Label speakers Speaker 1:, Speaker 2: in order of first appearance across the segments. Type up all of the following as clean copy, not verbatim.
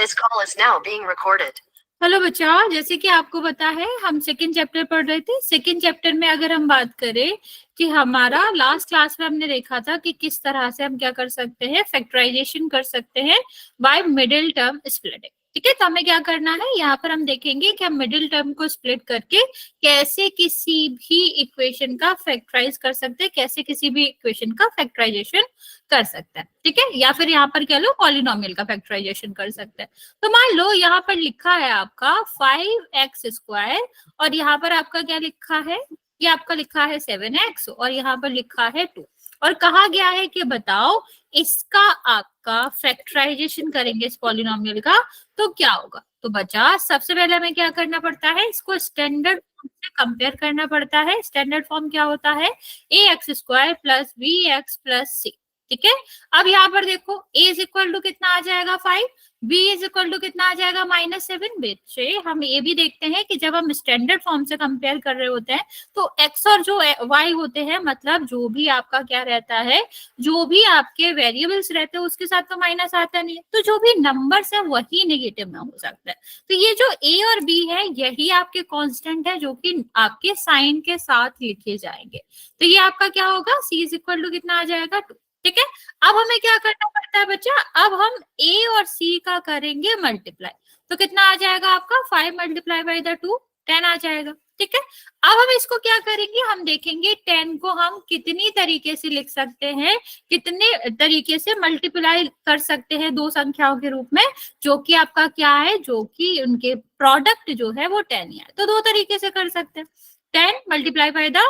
Speaker 1: This call is now being recorded. Hello बच्चा, जैसे कि आपको पता है हम सेकंड चैप्टर पढ़ रहे थे। सेकंड चैप्टर में अगर हम बात करें कि हमारा लास्ट क्लास में हमने देखा था कि किस तरह से हम क्या कर सकते हैं, फैक्टराइजेशन कर सकते हैं बाय मिडिल टर्म स्प्लिटिंग। ठीक है, तो हमें क्या करना है, यहाँ पर हम देखेंगे कि हम मिडिल टर्म को स्प्लिट करके कैसे किसी भी इक्वेशन का फैक्टराइज कर सकते हैं, कैसे किसी भी इक्वेशन का फैक्टराइजेशन कर सकते हैं। ठीक है, या फिर यहाँ पर कह लो पॉलिनोमियल का फैक्टराइजेशन कर सकते हैं। तो मान लो यहाँ पर लिखा है आपका 5x² और यहाँ पर आपका क्या लिखा है, ये आपका लिखा है 7x और यहाँ पर लिखा है 2 और कहा गया है कि बताओ इसका आपका फैक्टराइजेशन करेंगे इस पॉलिनोमियल का तो क्या होगा। तो बच्चा सबसे पहले हमें क्या करना पड़ता है, इसको स्टैंडर्ड फॉर्म से कंपेयर करना पड़ता है। स्टैंडर्ड फॉर्म क्या होता है, ax² + bx + c। ठीक है, अब यहाँ पर देखो a इज इक्वल टू कितना आ जाएगा 5, b इज इक्वल टू कितना आ जाएगा -7। बच्चे हम ये भी देखते हैं कि जब हम स्टैंडर्ड फॉर्म से कंपेयर कर रहे होते हैं तो x और जो y होते हैं, मतलब जो भी आपका क्या रहता है, जो भी आपके वेरिएबल्स रहते हैं उसके साथ तो माइनस आता नहीं है, तो जो भी नंबर्स है वही नेगेटिव में हो सकता है। तो ये जो a और b है यही आपके कांस्टेंट है जो कि आपके साइन के साथ लिखे जाएंगे। तो ये आपका क्या होगा, c इज इक्वल टू कितना आ जाएगा 2। ठीक है, अब हमें क्या करना पड़ता है बच्चा, अब हम a और c का करेंगे मल्टीप्लाई। तो कितना आ जाएगा आपका 5 × 2 10 आ जाएगा। ठीक है, अब हम इसको क्या करेंगे, हम देखेंगे 10 को हम कितनी तरीके से लिख सकते हैं, कितने तरीके से मल्टीप्लाई कर सकते हैं दो संख्याओं के रूप में, जो कि आपका क्या है, जो कि उनके प्रोडक्ट जो है वो 10 है। तो दो तरीके से कर सकते हैं, 10 ×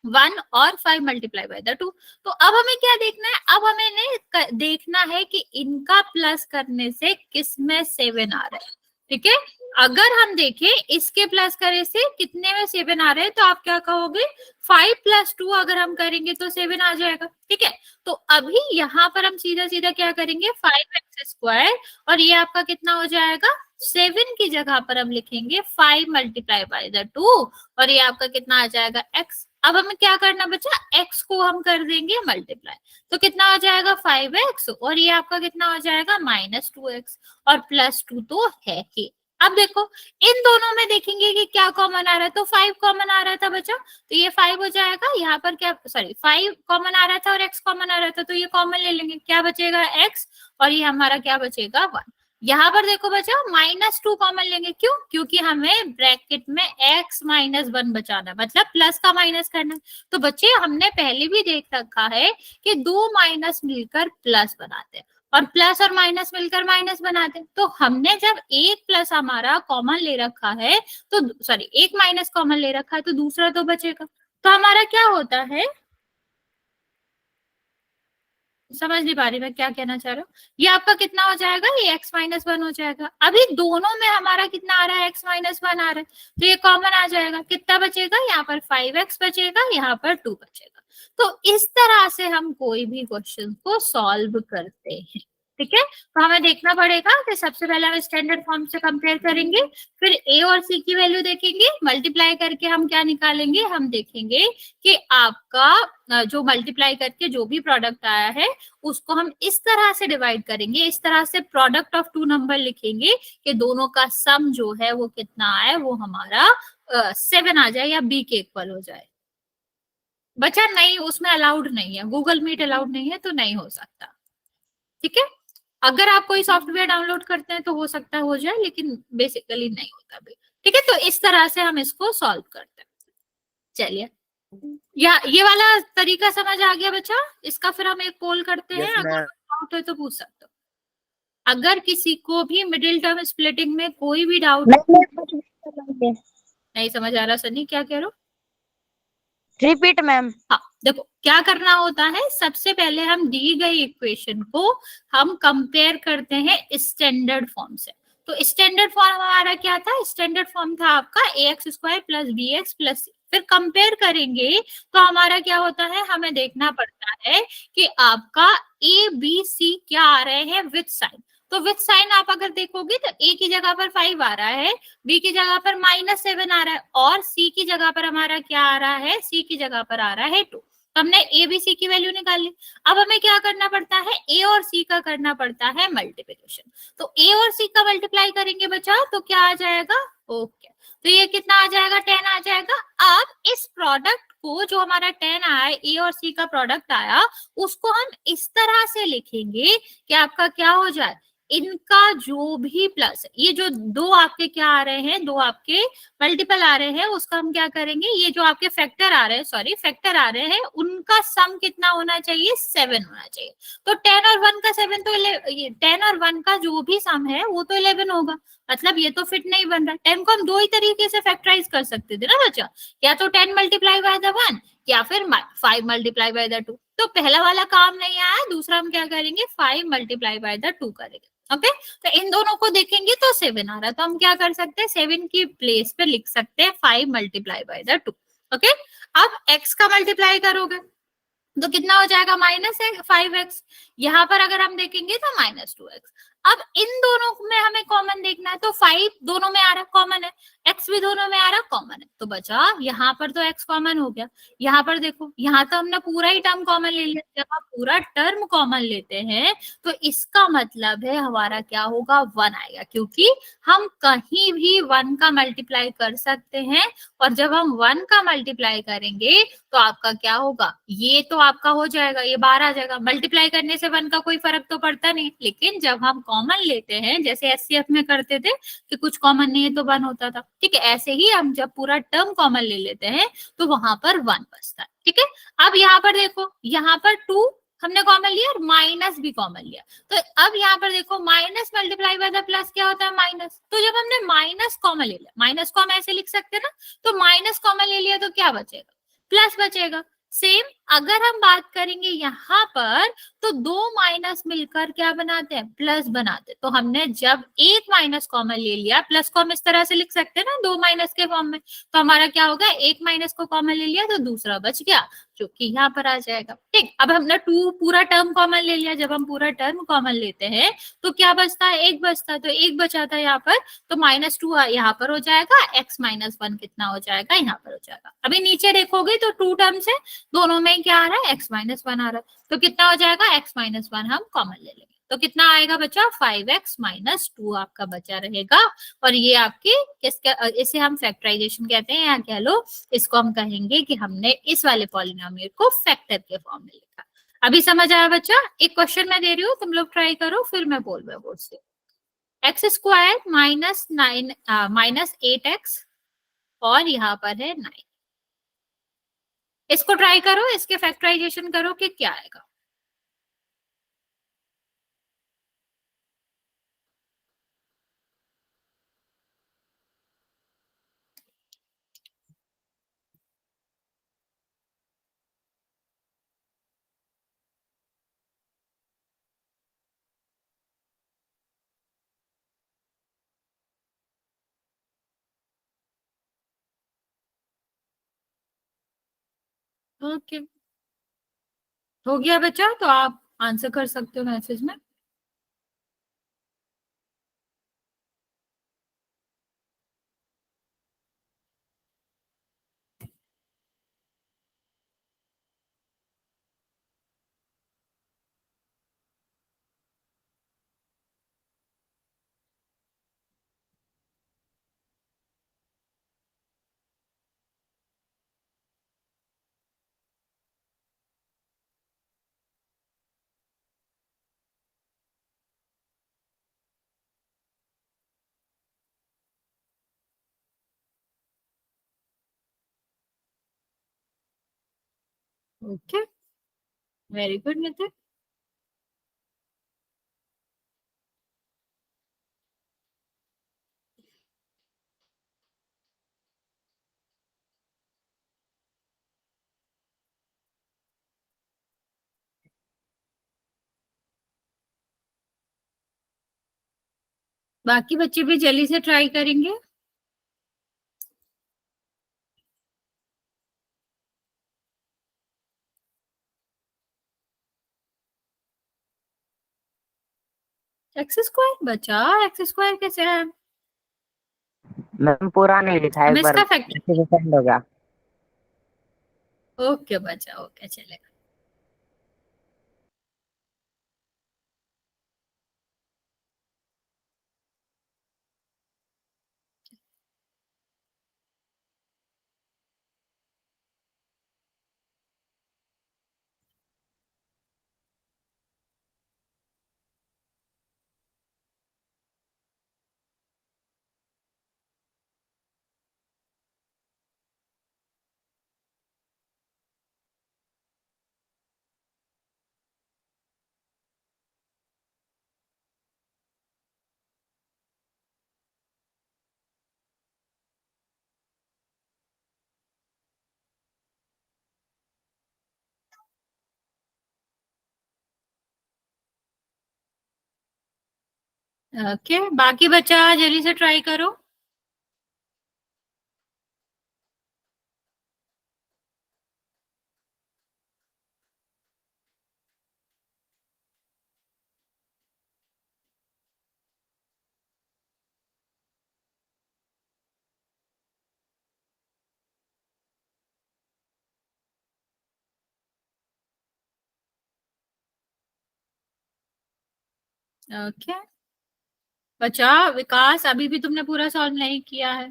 Speaker 1: 1 और 5 × 2। तो अब हमें क्या देखना है, अब हमें देखना है कि इनका प्लस करने से किसमें 7 आ रहा है। ठीक है, अगर हम देखें इसके प्लस करे से कितने में 7 आ रहे हैं तो आप क्या कहोगे, 5 + 2 अगर हम करेंगे तो 7 आ जाएगा। ठीक है, तो अभी यहाँ पर हम सीधा सीधा क्या करेंगे, 5x² और ये आपका कितना हो जाएगा, 7 की जगह पर हम लिखेंगे 5 × 2 और ये आपका कितना आ जाएगा x। अब हमें क्या करना बचा, x को हम कर देंगे मल्टीप्लाई, तो कितना आ जाएगा 5x और ये आपका कितना हो जाएगा -2x और +2 तो है ही। अब देखो इन दोनों में देखेंगे कि क्या कॉमन आ रहा है, तो 5 कॉमन आ रहा था बच्चा, तो ये 5 हो जाएगा। यहाँ पर क्या, सॉरी 5 कॉमन आ रहा था और x कॉमन आ रहा था, तो ये कॉमन ले लेंगे, क्या बचेगा x और ये हमारा क्या बचेगा 1। यहाँ पर देखो बच्चा -2 कॉमन लेंगे, क्यों, क्योंकि हमें ब्रैकेट में x - 1 बचाना, मतलब प्लस का माइनस करना। तो बच्चे हमने पहले भी देख रखा है कि दो माइनस मिलकर प्लस बनाते हैं और प्लस और माइनस मिलकर माइनस बनाते हैं। तो हमने जब एक प्लस हमारा कॉमन ले रखा है, तो सॉरी एक माइनस कॉमन ले रखा है, तो दूसरा तो बचेगा। तो हमारा क्या होता है, समझ नहीं पा रही मैं क्या कहना चाह रहा हूँ, ये आपका कितना हो जाएगा, ये x - 1 हो जाएगा। अभी दोनों में हमारा कितना आ रहा है, x - 1 आ रहा है, तो ये कॉमन आ जाएगा, कितना बचेगा, यहाँ पर 5x बचेगा, यहाँ पर 2 बचेगा। तो इस तरह से हम कोई भी क्वेश्चन को सॉल्व करते हैं। ठीक है, तो हमें देखना पड़ेगा कि सबसे पहले हम स्टैंडर्ड फॉर्म से कंपेयर करेंगे, फिर a और c की वैल्यू देखेंगे, मल्टीप्लाई करके हम क्या निकालेंगे, हम देखेंगे कि आपका जो मल्टीप्लाई करके जो भी प्रोडक्ट आया है उसको हम इस तरह से डिवाइड करेंगे, इस तरह से प्रोडक्ट ऑफ 2 नंबर लिखेंगे कि दोनों का सम जो है वो कितना आए, वो हमारा 7 आ जाए या b के इक्वल हो जाए। बच्चा नहीं, उसमें अलाउड नहीं है, गूगल मीट अलाउड नहीं है, तो नहीं हो सकता। ठीक है, अगर आप कोई सॉफ्टवेयर डाउनलोड करते हैं तो हो सकता है हो जाए, लेकिन बेसिकली नहीं होता भी। ठीक है, तो इस तरह से हम इसको सॉल्व करते हैं। चलिए, या ये वाला तरीका समझ आ गया बच्चा, इसका फिर हम एक पोल करते हैं, अगर डाउट है तो पूछ सकते हो। अगर किसी को भी मिडिल टर्म स्प्लिटिंग में कोई भी डाउट नहीं समझ आ रहा, सनी क्या कह रहे हो,
Speaker 2: रिपीट मैम।
Speaker 1: हाँ देखो क्या करना होता है, सबसे पहले हम दी गई इक्वेशन को हम कंपेयर करते हैं स्टैंडर्ड फॉर्म से। तो स्टैंडर्ड फॉर्म हमारा क्या था, स्टैंडर्ड फॉर्म था आपका ax² + bx + c। फिर कंपेयर करेंगे तो हमारा क्या होता है, हमें देखना पड़ता है कि आपका a b c क्या आ रहे हैं विथ साइन। तो विथ साइन आप अगर देखोगे तो a की जगह पर 5 आ रहा है, b की जगह पर -7 आ रहा है और c की जगह पर हमारा क्या आ रहा है, c की जगह पर आ रहा है 2। तो हमने ए बी सी की वैल्यू निकाल ली। अब हमें क्या करना पड़ता है, ए और सी का करना पड़ता है मल्टीप्लिकेशन। तो ए और सी का मल्टीप्लाई करेंगे बच्चा तो क्या आ जाएगा, ओके, तो ये कितना आ जाएगा, 10 आ जाएगा। अब इस प्रोडक्ट को, जो हमारा 10 आया, ए और सी का प्रोडक्ट आया, उसको हम इस तरह से लिखेंगे कि आपका क्या हो जाए, इनका जो भी प्लस, ये जो दो आपके क्या आ रहे हैं, दो आपके मल्टीपल आ रहे हैं, उसका हम क्या करेंगे, ये जो आपके फैक्टर आ रहे हैं, सॉरी फैक्टर आ रहे हैं, उनका सम कितना होना चाहिए, 7 होना चाहिए। तो 10 और 1 का 7 तो 10 और 1 का जो भी सम है वो तो 11 होगा। मतलब ये तो फिट नहीं बन रहा। 10 को हम दो ही तरीके से फैक्टराइज कर सकते थे ना बच्चा, या तो 10 मल्टीप्लाई बाय द 1 या फिर 5 मल्टीप्लाई बाय द 2। तो पहला वाला काम नहीं आया, दूसरा हम क्या करेंगे, 5 मल्टीप्लाई बाय द 2 करेंगे। ओके, तो इन दोनों को देखेंगे तो 7 आ रहा है, तो हम क्या कर सकते हैं, 7 की प्लेस पे लिख सकते हैं 5 मल्टीप्लाई बाय द 2। ओके, अब x का मल्टीप्लाई करोगे तो कितना हो जाएगा, -5x। यहाँ पर अगर हम देखेंगे तो -2x। अब इन दोनों में हमें कॉमन देखना है, तो 5 दोनों में आ रहा कॉमन है, x भी दोनों में आ रहा कॉमन है, तो बचा यहाँ पर तो x कॉमन हो गया। यहाँ पर देखो, यहाँ तो हमने पूरा ही टर्म कॉमन ले लिया। जब आप पूरा टर्म कॉमन लेते हैं तो इसका मतलब है हमारा क्या होगा, 1 आएगा, क्योंकि हम कहीं भी 1 का मल्टीप्लाई कर सकते हैं। और जब हम 1 का मल्टीप्लाई करेंगे तो आपका क्या होगा, ये तो आपका हो जाएगा, ये 12 आ जाएगा। मल्टीप्लाई करने से 1 का कोई फर्क तो पड़ता नहीं, लेकिन जब हम कॉमन लेते हैं, जैसे एचसीएफ में करते थे कि कुछ कॉमन नहीं है तो 1 होता था, ठीक है, ऐसे ही हम जब पूरा टर्म कॉमन ले लेते हैं तो वहां पर 1 बचता है। ठीक है, अब यहाँ पर देखो, यहाँ पर 2 हमने कॉमन लिया और माइनस भी कॉमन लिया, तो अब यहाँ पर देखो minus multiply by the plus क्या होता है, माइनस। तो जब हमने माइनस कॉमन ले लिया, माइनस को हम ऐसे लिख सकते हैं ना, तो माइनस कॉमन ले लिया तो क्या बचेगा, प्लस बचेगा। सेम अगर हम बात करेंगे यहाँ पर, तो दो माइनस मिलकर क्या बनाते हैं, प्लस बनाते हैं। तो हमने जब एक माइनस कॉमन ले लिया, प्लस को हम इस तरह से लिख सकते हैं ना, दो माइनस के फॉर्म में, तो हमारा क्या होगा, एक माइनस को कॉमन ले लिया तो दूसरा बच गया, जो कि यहाँ पर आ जाएगा। ठीक, अब हमने 2 पूरा टर्म कॉमन ले लिया। जब हम पूरा टर्म कॉमन लेते हैं तो क्या बचता है, एक बचता है, तो एक बचा था यहाँ पर, तो -2 यहाँ पर हो जाएगा, x-1 कितना हो जाएगा, यहाँ पर हो जाएगा। अभी नीचे देखोगे तो 2 टर्म्स है, दोनों में क्या आ रहा है, x-1 आ रहा है, तो कितना हो जाएगा, x-1 हम कॉमन ले लेंगे, तो कितना आएगा बच्चा, 5x-2 आपका बचा रहेगा। और ये आपके किसका, इसे हम फैक्टराइजेशन कहते हैं, या कह लो इसको हम कहेंगे कि हमने इस वाले पॉलिनोमियल को फैक्टर के फॉर्म में लिखा। अभी समझ आया बच्चा? एक क्वेश्चन मैं दे रही हूँ, तुम लोग ट्राई करो, फिर मैं बोल रहा बोर्ड से। x² -8x और यहाँ पर है 9। इसको ट्राई करो, इसके फैक्टराइजेशन करो कि क्या आएगा। ओके, हो गया बच्चा, तो आप आंसर कर सकते हो मैसेज में। Okay, very good Nitin. बाकी बच्चे भी जल्दी से ट्राई करेंगे। x² बचा, x² कैसे है?
Speaker 2: मैम पूरा नहीं लिखा है,
Speaker 1: हम
Speaker 2: एक बार
Speaker 1: इसका फैक्टर,
Speaker 2: सेंड होगा।
Speaker 1: ओके बच्चा, ओके चलेगा। ओके, बाकी बच्चा जल्दी से ट्राई करो। ओके बच्चा, विकास अभी भी तुमने पूरा सॉल्व नहीं किया है।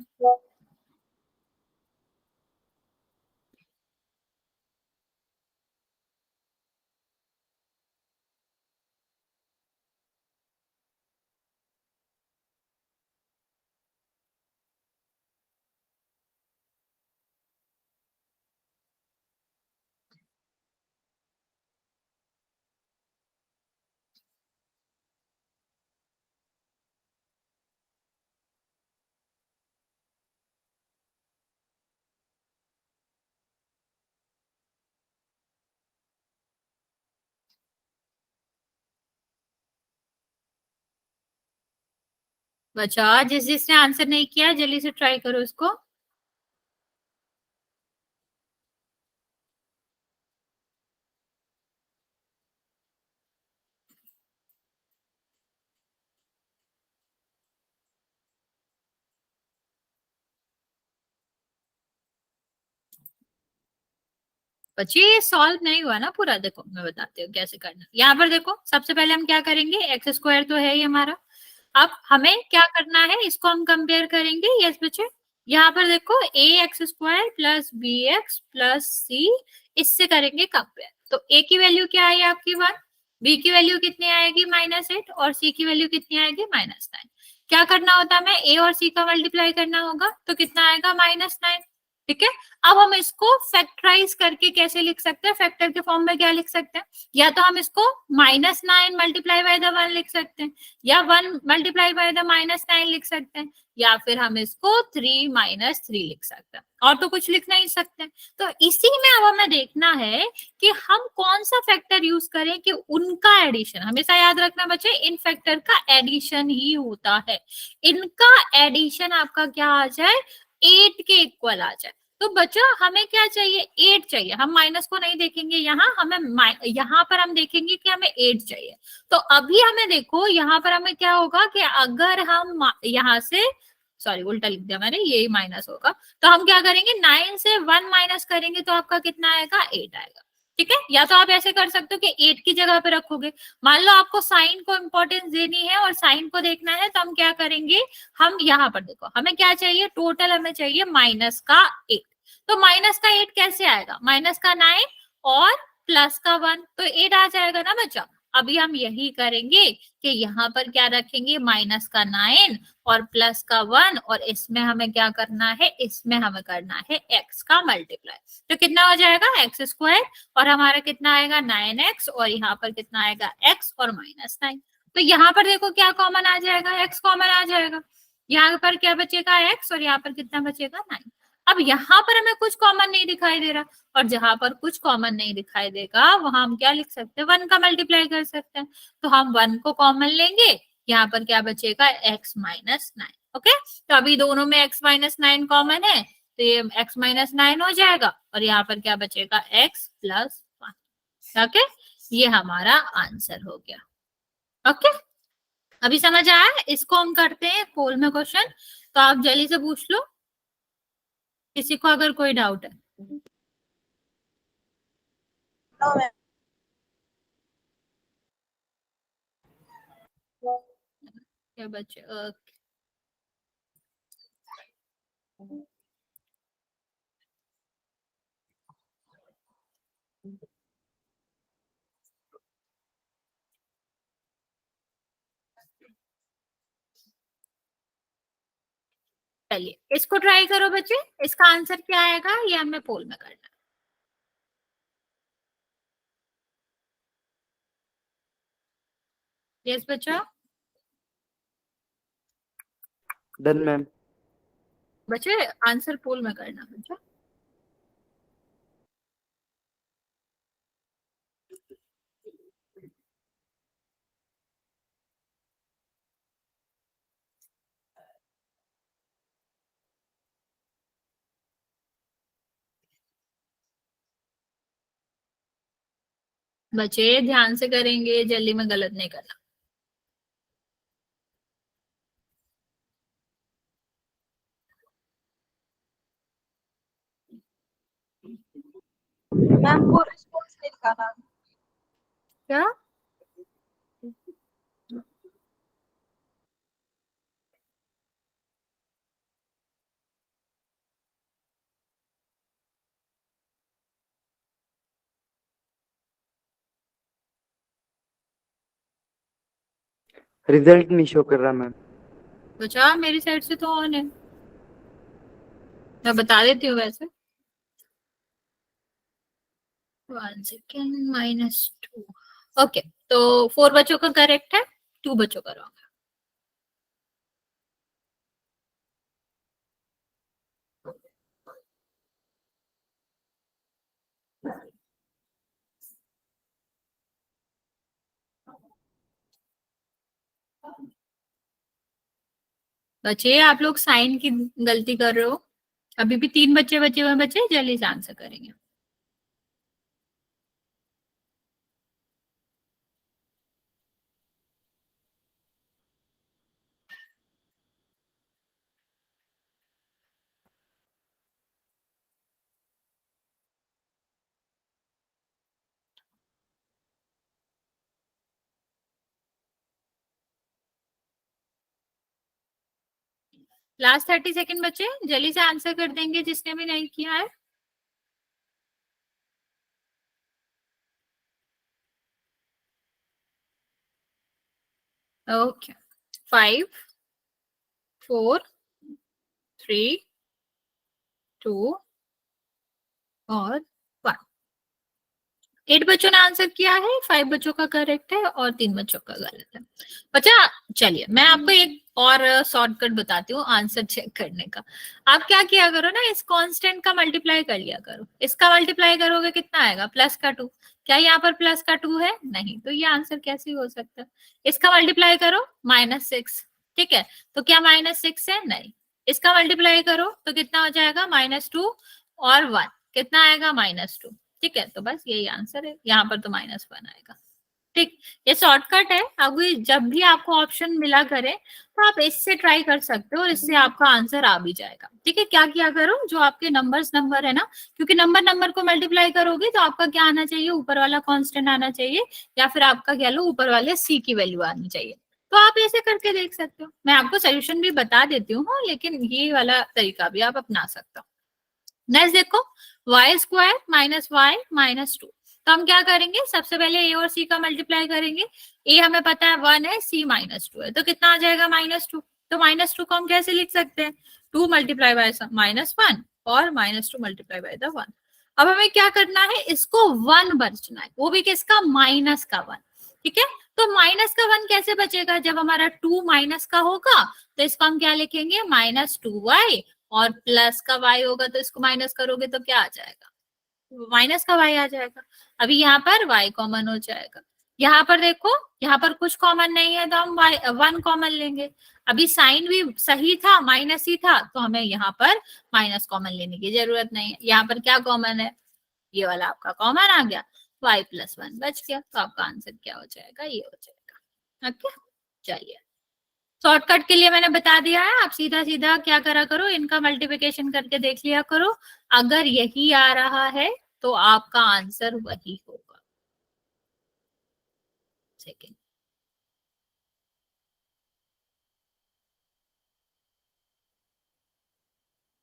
Speaker 1: बच्चा, जिसने आंसर नहीं किया जल्दी से ट्राई करो इसको। बच्चे, ये सॉल्व नहीं हुआ ना पूरा। देखो मैं बताती हूँ कैसे करना। यहाँ पर देखो, सबसे पहले हम क्या करेंगे, एक्स स्क्वायर तो है ही हमारा। अब हमें क्या करना है, इसको हम कंपेयर करेंगे। यस बच्चे, यहाँ पर देखो A X square plus B X plus C, इससे करेंगे कंपेयर। तो ए की वैल्यू क्या आई आपकी 1, बी की वैल्यू कितनी आएगी -8, और सी की वैल्यू कितनी आएगी -9। क्या करना होता है, हमें ए और सी का मल्टीप्लाई करना होगा, तो कितना आएगा -9। ठीक है। अब हम इसको फैक्टराइज करके कैसे लिख सकते हैं, फैक्टर के फॉर्म में क्या लिख सकते हैं, या तो हम इसको -9 मल्टीप्लाई बाय द 1 लिख सकते हैं, या 1 मल्टीप्लाई बाय द -9 लिख सकते हैं, या फिर हम इसको 3 -3 लिख सकते हैं, और तो कुछ लिख नहीं सकते। तो इसी में अब हमें देखना है कि हम कौन सा फैक्टर यूज करें कि उनका एडिशन, हमेशा याद रखना बच्चे, इन फैक्टर का एडिशन ही होता है। इनका एडिशन आपका क्या आ जाए, 8 के इक्वल आ जाए। तो बच्चा हमें क्या चाहिए, 8 चाहिए। हम माइनस को नहीं देखेंगे यहाँ, हमें यहाँ पर हम देखेंगे कि हमें 8 चाहिए। तो अभी हमें देखो, यहाँ पर हमें क्या होगा कि अगर हम यहाँ से, सॉरी उल्टा लिख दिया मैंने, यही माइनस होगा। तो हम क्या करेंगे, 9 से 1 माइनस करेंगे तो आपका कितना आएगा, 8 आएगा। ठीक है। या तो आप ऐसे कर सकते हो कि 8 की जगह पे रखोगे। मान लो आपको साइन को इंपॉर्टेंस देनी है और साइन को देखना है, तो हम क्या करेंगे, हम यहाँ पर देखो, हमें क्या चाहिए, टोटल हमें चाहिए -8। तो -8 कैसे आएगा, -9 और +1, तो 8 आ जाएगा ना बच्चा। अभी हम यही करेंगे कि यहाँ पर क्या रखेंगे, -9 और +1, और इसमें हमें क्या करना है, इसमें हमें करना है x का मल्टीप्लाई। तो कितना हो जाएगा, एक्स स्क्वायर, और हमारा कितना आएगा 9x, और यहाँ पर कितना आएगा x और -9। तो यहाँ पर देखो क्या कॉमन आ जाएगा, x कॉमन आ जाएगा। यहाँ पर क्या बचेगा, x, और यहाँ पर कितना बचेगा 9। अब यहाँ पर हमें कुछ कॉमन नहीं दिखाई दे रहा, और जहां पर कुछ कॉमन नहीं दिखाई देगा वहां हम क्या लिख सकते हैं, 1 का मल्टीप्लाई कर सकते हैं। तो हम 1 को कॉमन लेंगे, यहाँ पर क्या बचेगा, x -9। ओके, तो अभी दोनों में x -9 कॉमन है, तो ये x -9 हो जाएगा, और यहाँ पर क्या बचेगा, x +1। ओके, ये हमारा आंसर हो गया। ओके, अभी समझ आया। इसको हम करते हैं पोल में क्वेश्चन, तो आप जल्दी से पूछ लो किसी को अगर कोई डाउट है।
Speaker 2: No ma'am.
Speaker 1: क्या बच्चे चलिए इसको ट्राई करो बच्चे, इसका आंसर क्या आएगा ये हमें पोल में करना है। यस बच्चा,
Speaker 3: डन मैम।
Speaker 1: बच्चे आंसर पोल में करना बच्चा। बच्चे ध्यान से करेंगे, जल्दी में गलत नहीं करना।
Speaker 2: मैम वो रिस्पॉन्स नहीं दिखाना।
Speaker 1: क्या
Speaker 3: रिजल्ट नहीं शो कर रहा मैम।
Speaker 1: बच्चा मेरी साइड से तो ऑन है, मैं बता देती हूँ वैसे। 1 सेकेंड -2। ओके, तो 4 बच्चों का करेक्ट है, 2 बच्चों का रॉन्ग है। बच्चे आप लोग साइन की गलती कर रहे हो, अभी भी 3 बच्चे बचे हुए हैं, बच्चे जल्दी से आंसर करेंगे। लास्ट 30 सेकेंड बच्चे, जल्दी से आंसर कर देंगे जिसने भी नहीं किया है। ओके, 5 4 3 2 और 1। 8 बच्चों ने आंसर किया है, 5 बच्चों का करेक्ट है और 3 बच्चों का गलत है। बच्चा चलिए मैं आपको एक और शॉर्टकट बताती हूँ आंसर चेक करने का। आप क्या किया करो ना, इस कांस्टेंट का मल्टीप्लाई कर लिया करो। इसका मल्टीप्लाई करोगे कितना आएगा, प्लस का 2। क्या यहाँ पर प्लस का 2 है? नहीं, तो ये आंसर कैसे हो सकता है। इसका मल्टीप्लाई करो -6, ठीक है, तो क्या -6 है? नहीं। इसका मल्टीप्लाई करो तो कितना हो जाएगा, -2 और 1 कितना आएगा, -2। ठीक है, तो बस यही आंसर है, यहाँ पर तो -1 आएगा। ठीक, ये शॉर्टकट है। अब जब भी आपको ऑप्शन मिला करे तो आप इससे ट्राई कर सकते हो और इससे आपका आंसर आ भी जाएगा। ठीक है, क्या किया करो, जो आपके नंबर है ना, क्योंकि नंबर को मल्टीप्लाई करोगे तो आपका क्या आना चाहिए, ऊपर वाला कांस्टेंट आना चाहिए, या फिर आपका कह लो ऊपर वाले सी की वैल्यू आनी चाहिए। तो आप ऐसे करके देख सकते हो। मैं आपको सोल्यूशन भी बता देती हूँ, लेकिन ये वाला तरीका भी आप अपना सकते हो। नेक्स्ट देखो, y² - y -2। तो हम क्या करेंगे, सबसे पहले a और c का मल्टीप्लाई करेंगे। a हमें पता है 1 है, c -2 है, तो कितना आ जाएगा, -2। तो -2 को हम कैसे लिख सकते हैं, 2 × -1 और -2 × the 1। अब हमें क्या करना है, इसको 1 बचना है, वो भी किसका, माइनस का 1। ठीक है, तो माइनस का 1 कैसे बचेगा, जब हमारा 2 माइनस का होगा तो इसको हम क्या लिखेंगे, -2y, और प्लस का y होगा तो इसको माइनस करोगे तो क्या आ जाएगा, माइनस का y आ जाएगा। अभी यहाँ पर y कॉमन हो जाएगा। यहाँ पर देखो, यहाँ पर कुछ कॉमन नहीं है तो हम 1 कॉमन लेंगे। अभी साइन भी सही था, माइनस ही था, तो हमें यहाँ पर माइनस कॉमन लेने की जरूरत नहीं है। यहाँ पर क्या कॉमन है, ये वाला आपका कॉमन आ गया, y + 1 बच गया। तो आपका आंसर क्या हो जाएगा, ये हो जाएगा। ओके, चलिए शॉर्टकट के लिए मैंने बता दिया है, आप सीधा सीधा क्या करा करो, इनका मल्टीप्लिकेशन करके देख लिया करो। अगर यही आ रहा है तो आपका आंसर वही होगा। सेकेंड।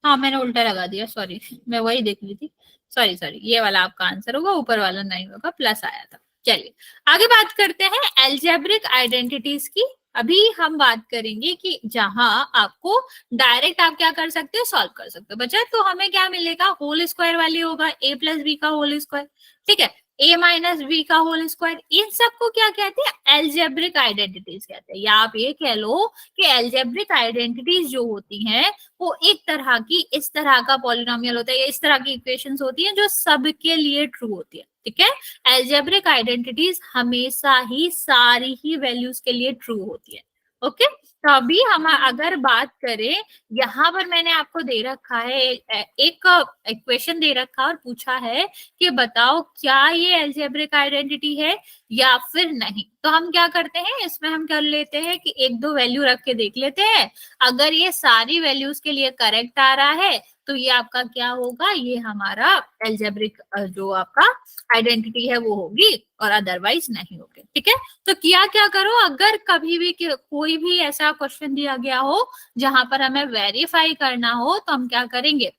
Speaker 1: हाँ मैंने उल्टा लगा दिया, सॉरी मैं वही देख ली थी, सॉरी सॉरी, ये वाला आपका आंसर होगा, ऊपर वाला नहीं होगा, प्लस आया था। चलिए आगे बात करते हैं एल्जेब्रिक आइडेंटिटीज की। अभी हम बात करेंगे कि जहां आपको डायरेक्ट आप क्या कर सकते हो, सॉल्व कर सकते हो बच्चा। तो हमें क्या मिलेगा, होल स्क्वायर वाली होगा, ए प्लस बी का होल स्क्वायर, ठीक है, ए माइनस बी का होल स्क्वायर। इन सबको क्या कहते हैं, एल्जेब्रिक आइडेंटिटीज कहते हैं, या आप ये कह लो कि एल्जेब्रिक आइडेंटिटीज जो होती हैं वो एक तरह की, इस तरह का पॉलिनोमियल होता है, या इस तरह की इक्वेशंस होती हैं जो सबके लिए ट्रू होती है, ठीक है। एल्जेब्रिक आइडेंटिटीज हमेशा ही सारी ही वैल्यूज के लिए ट्रू होती है, ओके। तो अभी हम अगर बात करें, यहाँ पर मैंने आपको दे रखा है एक इक्वेशन दे रखा और पूछा है कि बताओ क्या ये एल्जेब्रिक आइडेंटिटी है या फिर नहीं। तो हम क्या करते हैं, इसमें हम कर लेते हैं कि एक दो वैल्यू रख के देख लेते हैं, अगर ये सारी वैल्यूज के लिए करेक्ट आ रहा है तो ये आपका क्या होगा, ये हमारा एल्जेब्रिक जो आपका आइडेंटिटी है वो होगी, और अदरवाइज नहीं होगी, ठीक है। तो किया क्या करो, अगर कभी भी कोई भी ऐसा क्वेश्चन दिया गया हो जहां पर हमें वेरीफाई करना हो, तो हम क्या करेंगे,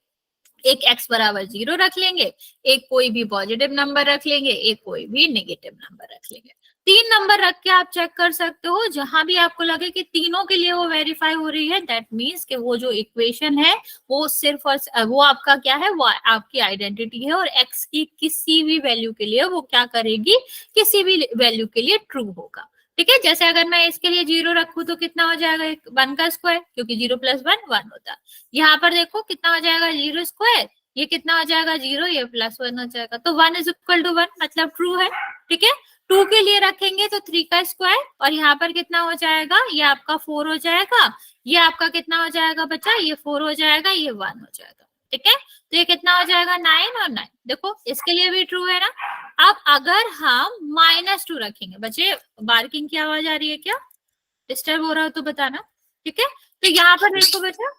Speaker 1: एक x बराबर 0 रख लेंगे, एक कोई भी पॉजिटिव नंबर रख लेंगे, एक कोई भी नेगेटिव नंबर रख लेंगे। 3 नंबर रख के आप चेक कर सकते हो, जहां भी आपको लगे कि तीनों के लिए वो वेरीफाई हो रही है, दैट मीन्स कि वो जो इक्वेशन है वो सिर्फ और वो आपका क्या है, वो आपकी आइडेंटिटी है, और x की किसी भी वैल्यू के लिए वो क्या करेगी, किसी भी वैल्यू के लिए ट्रू होगा, ठीक है। जैसे अगर मैं इसके लिए 0 रखूं तो कितना हो जाएगा, 1 का स्क्वायर, क्योंकि 0 प्लस 1 1 होता है। यहाँ पर देखो कितना हो जाएगा, 0 स्क्वायर, ये कितना हो जाएगा 0, ये प्लस 1 हो जाएगा, तो 1 इज इक्वल टू 1, मतलब ट्रू है, ठीक है। 2 के लिए रखेंगे तो 3 का स्क्वायर, और यहाँ पर कितना हो जाएगा, ये आपका 4 हो जाएगा, ये आपका कितना हो जाएगा बच्चा, ये 4 हो जाएगा, ये 1 हो जाएगा, ठीक है। तो ये कितना हो जाएगा, 9 और 9, देखो इसके लिए भी ट्रू है ना। अब अगर हम -2 रखेंगे, बच्चे बार्किंग की आवाज आ रही है क्या, डिस्टर्ब हो रहा हो तो बताना, ठीक है। तो यहाँ पर देखो बेटा,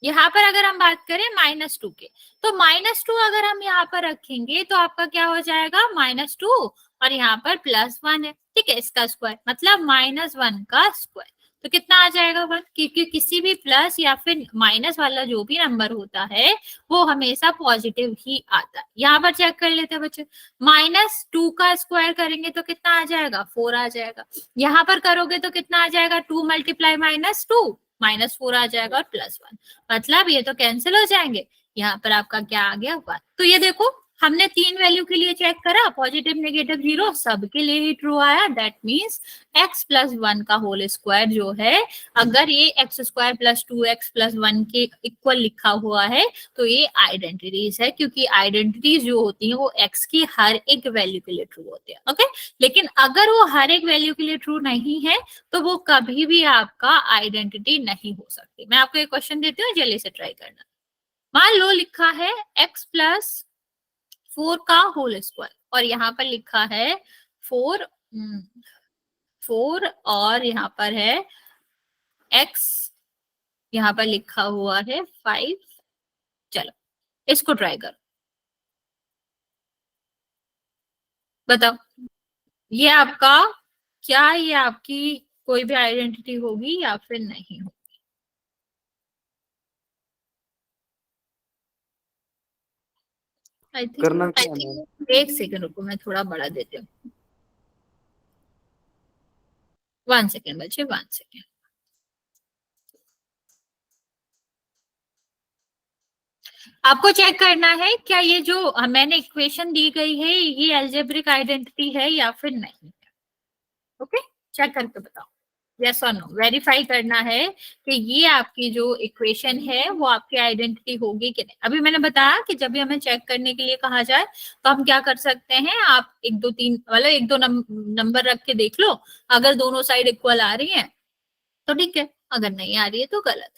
Speaker 1: यहाँ पर अगर हम बात करें -2 के, तो -2 अगर हम यहाँ पर रखेंगे तो आपका क्या हो जाएगा, -2, और यहाँ पर +1 है, ठीक है, इसका स्क्वायर मतलब -1 का स्क्वायर, तो कितना आ जाएगा 1, क्योंकि किसी भी प्लस या फिर माइनस वाला जो भी नंबर होता है वो हमेशा पॉजिटिव ही आता है। यहाँ पर चेक कर लेते हैं बच्चे, -2 का स्क्वायर करेंगे तो कितना आ जाएगा, 4 आ जाएगा। यहाँ पर करोगे तो कितना आ जाएगा, 2 मल्टीप्लाई -2, -4 आ जाएगा, और +1, मतलब ये तो कैंसिल हो जाएंगे। यहाँ पर आपका क्या आ गया, 1। तो ये देखो हमने 3 वैल्यू के लिए चेक करा, पॉजिटिव नेगेटिव 0 सबके लिए ही ट्रू आया, दैट मीन्स x प्लस 1 का होल स्क्वायर जो है, अगर ये x square plus 2x plus 1 के इक्वल लिखा हुआ है तो ये आइडेंटिटीज है, क्योंकि आइडेंटिटीज जो होती है वो x की हर एक वैल्यू के लिए ट्रू होती है, ओके। लेकिन अगर वो हर एक वैल्यू के लिए ट्रू नहीं है तो वो कभी भी आपका आइडेंटिटी नहीं हो सकती। मैं आपको एक क्वेश्चन देती हूँ, जल्दी से ट्राई करना। मान लो लिखा है x प्लस 4 का होल स्क्वायर, और यहाँ पर लिखा है 4 4, और यहाँ पर है x, यहाँ पर लिखा हुआ है 5। चलो इसको ट्राई करो, बताओ ये आपका क्या, ये आपकी कोई भी आइडेंटिटी होगी या फिर नहीं होगी। आई
Speaker 3: करना क्या है मैम?
Speaker 1: थिंक एक सेकंड रुको, मैं थोड़ा बड़ा देती हूँ, 1 सेकंड बच्चे, 1 सेकंड। आपको चेक करना है क्या ये जो मैंने इक्वेशन दी गई है ये एल्जेब्रिक आइडेंटिटी है या फिर नहीं, ओके। चेक करके बताओ, यस और नो, वेरीफाई करना है कि ये आपकी जो इक्वेशन है वो आपकी आइडेंटिटी होगी कि नहीं। अभी मैंने बताया कि जब भी हमें चेक करने के लिए कहा जाए तो हम क्या कर सकते हैं, आप 1 2 3 मतलब 1 2 नंबर रख के देख लो, अगर दोनों साइड इक्वल आ रही है तो ठीक है, अगर नहीं आ रही है तो गलत है।